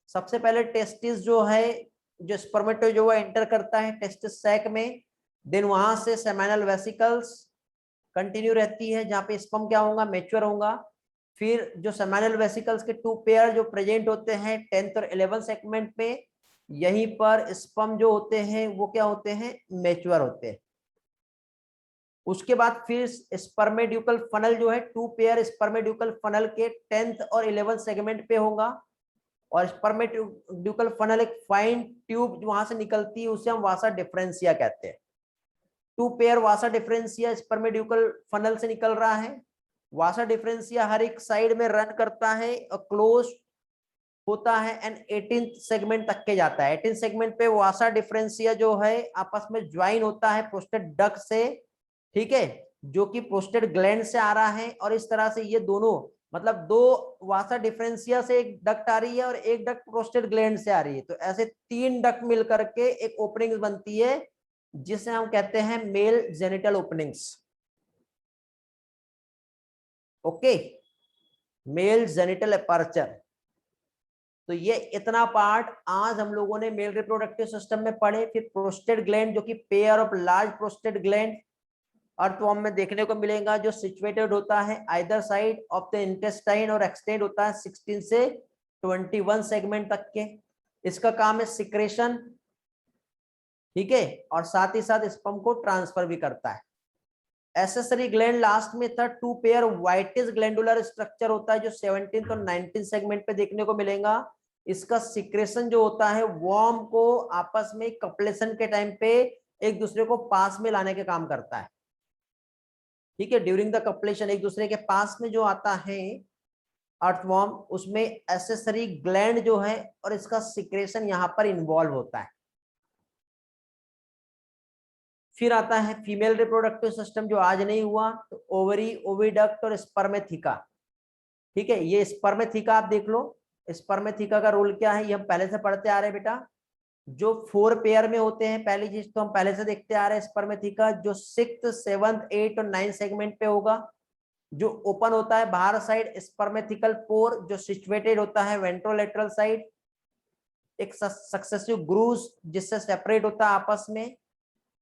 सबसे पहले टेस्टिस जो है, जो स्पर्मेटोजोआ एंटर करता है टेस्टिस सैक में, देन वहां से सेमिनल वेसिकल्स कंटिन्यू रहती है जहाँ पे स्पर्म क्या होगा, मेच्योर होगा। फिर जो सेमिनल वेसिकल्स के टू पेयर जो प्रेजेंट होते हैं 10th और 11th सेगमेंट में, यहीं पर स्पर्म जो होते हैं वो क्या होते हैं, मेच्योर होते हैं। उसके बाद फिर स्पर्मेड्यूकल फनल जो है 2 पेयर स्पर्मेड्यूकल फनल के 10th और 11th सेगमेंट पे होगा, और स्पर्मेड्यूकल फनल एक फाइन ट्यूब वहां से निकलती है, उसे हम वासा डिफरेंशिया कहते हैं। 2 पेयर वासा डिफरेंशिया स्पर्मेड्यूकल फनल से निकल रहा है। वासा डिफरेंशिया हर एक साइड में रन करता है और क्लोज होता है एंड 18th सेगमेंट तक के जाता है। 18th सेगमेंट पे वासा डिफरेंशिया जो है आपस में ज्वाइन होता है प्रोस्टेट डक्ट से, ठीक है, जो कि प्रोस्टेट ग्लैंड से आ रहा है। और इस तरह से ये दोनों मतलब दो वासा डिफरेंशिया से एक डक्ट आ रही है और एक डक्ट प्रोस्टेट ग्लैंड से आ रही है, तो ऐसे 3 डक्ट मिलकर के एक ओपनिंग बनती है जिसे हम कहते हैं mail genital openings. Okay, mail genital aperture. तो ये इतना पार्ट आज हम लोगों ने मेल रिप्रोडक्टिव सिस्टम में पढ़े। फिर प्रोस्टेट ग्लैंड जो कि pair of large prostate gland earthworm में देखने को मिलेगा, जो सिचुएटेड होता है either side of the intestine और एक्सटेंड होता है 16 से 21 सेगमेंट तक के। इसका काम है सिक्रेशन, ठीक है, और साथ ही साथ स्पर्म को ट्रांसफर भी करता है। एसेसरी ग्लैंड लास्ट में था। 2 पेयर वाइटिस ग्लैंडुलर स्ट्रक्चर होता है जो 17th और 19th सेगमेंट पे देखने को मिलेगा। इसका सिक्रेशन जो होता है वर्म को आपस में कपलेशन के टाइम पे एक दूसरे को पास में लाने के काम करता है, ठीक है। ड्यूरिंग द कपलेशन एक दूसरे के पास में जो आता है अर्थवर्म, उसमें एसेसरी ग्लैंड जो है और इसका सिक्रेशन यहां पर इन्वॉल्व होता है। फिर आता है फीमेल रिप्रोडक्टिव सिस्टम जो आज नहीं हुआ, तो ओवरी, ओविडक्ट और स्पर्मेथिका, ठीक है। ये स्पर्मेथिका आप देख लो, स्पर्मेथिका का रोल क्या है ये हम पहले से पढ़ते आ रहे हैं बेटा। जो 4 पेयर में होते हैं, पहली चीज तो हम पहले से देखते आ रहे हैं स्पर्मेथिका जो 6th, 7th, 8th और 9th सेगमेंट पे होगा, जो ओपन होता है बाहर साइड स्पर्मेथिकल पोर जो सिचुएटेड होता है वेंट्रोलेटरल साइड, एक सक्सेसिव ग्रूव्स जिससे सेपरेट होता है आपस में,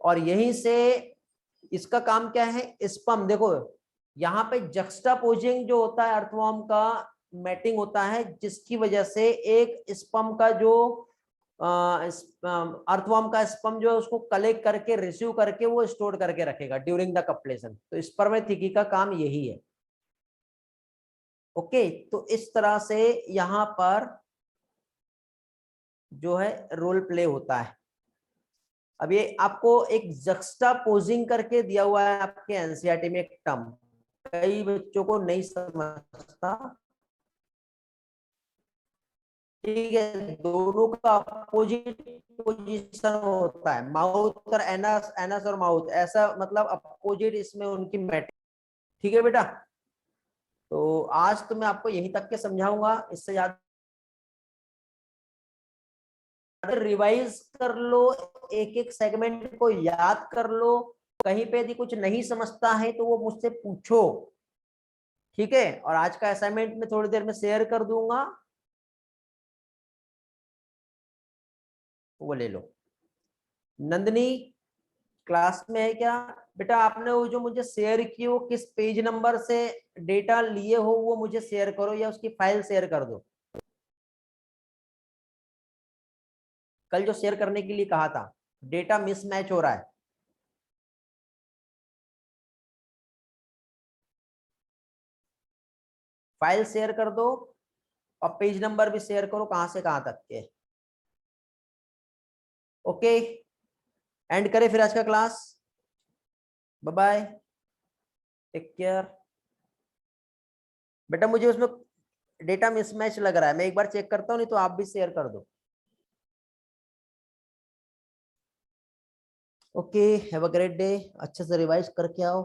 और यहीं से इसका काम क्या है स्पर्म, देखो यहाँ पे जक्स्टापोजिंग जो होता है अर्थवर्म का मैटिंग होता है, जिसकी वजह से एक स्पर्म का जो अर्थवर्म का स्पर्म जो है उसको कलेक्ट करके रिसीव करके वो स्टोर करके रखेगा ड्यूरिंग द कपलेशन। तो स्पर्मेथिकी का काम यही है। ओके, तो इस तरह से यहां पर जो है रोल प्ले होता है। अब ये आपको एक जक्स्टापोजिंग करके दिया हुआ है आपके एनसीईआरटी में एक टर्म, कई बच्चों को नहीं समझता, ठीक है। दोनों का अपोजिट पोजीशन होता है, माउथ और एनस, एनस और माउथ, ऐसा मतलब अपोजिट इसमें उनकी मैटिंग, ठीक है बेटा। तो आज तो मैं आपको यहीं तक के समझाऊंगा, इससे ज्यादा रिवाइज कर लो, एक एक सेगमेंट को याद कर लो। कहीं पे यदि कुछ नहीं समझता है तो वो मुझसे पूछो, ठीक है। और आज का असाइनमेंट में थोड़ी देर में शेयर कर दूंगा, वो ले लो। नंदनी क्लास में है क्या बेटा? आपने वो जो मुझे शेयर की वो किस पेज नंबर से डेटा लिए हो वो मुझे शेयर करो, या उसकी फाइल शेयर कर दो। कल जो शेयर करने के लिए कहा था, डेटा मिसमैच हो रहा है। फाइल शेयर कर दो और पेज नंबर भी शेयर करो, कहां से कहां तक के। ओके, एंड करें फिर आज का class. Bye bye, take care. बेटा मुझे उसमें डेटा मिसमैच लग रहा है, मैं एक बार चेक करता हूँ, नहीं तो आप भी शेयर कर दो। Okay, have a great day, अच्छे से रिवाइज करके आओ।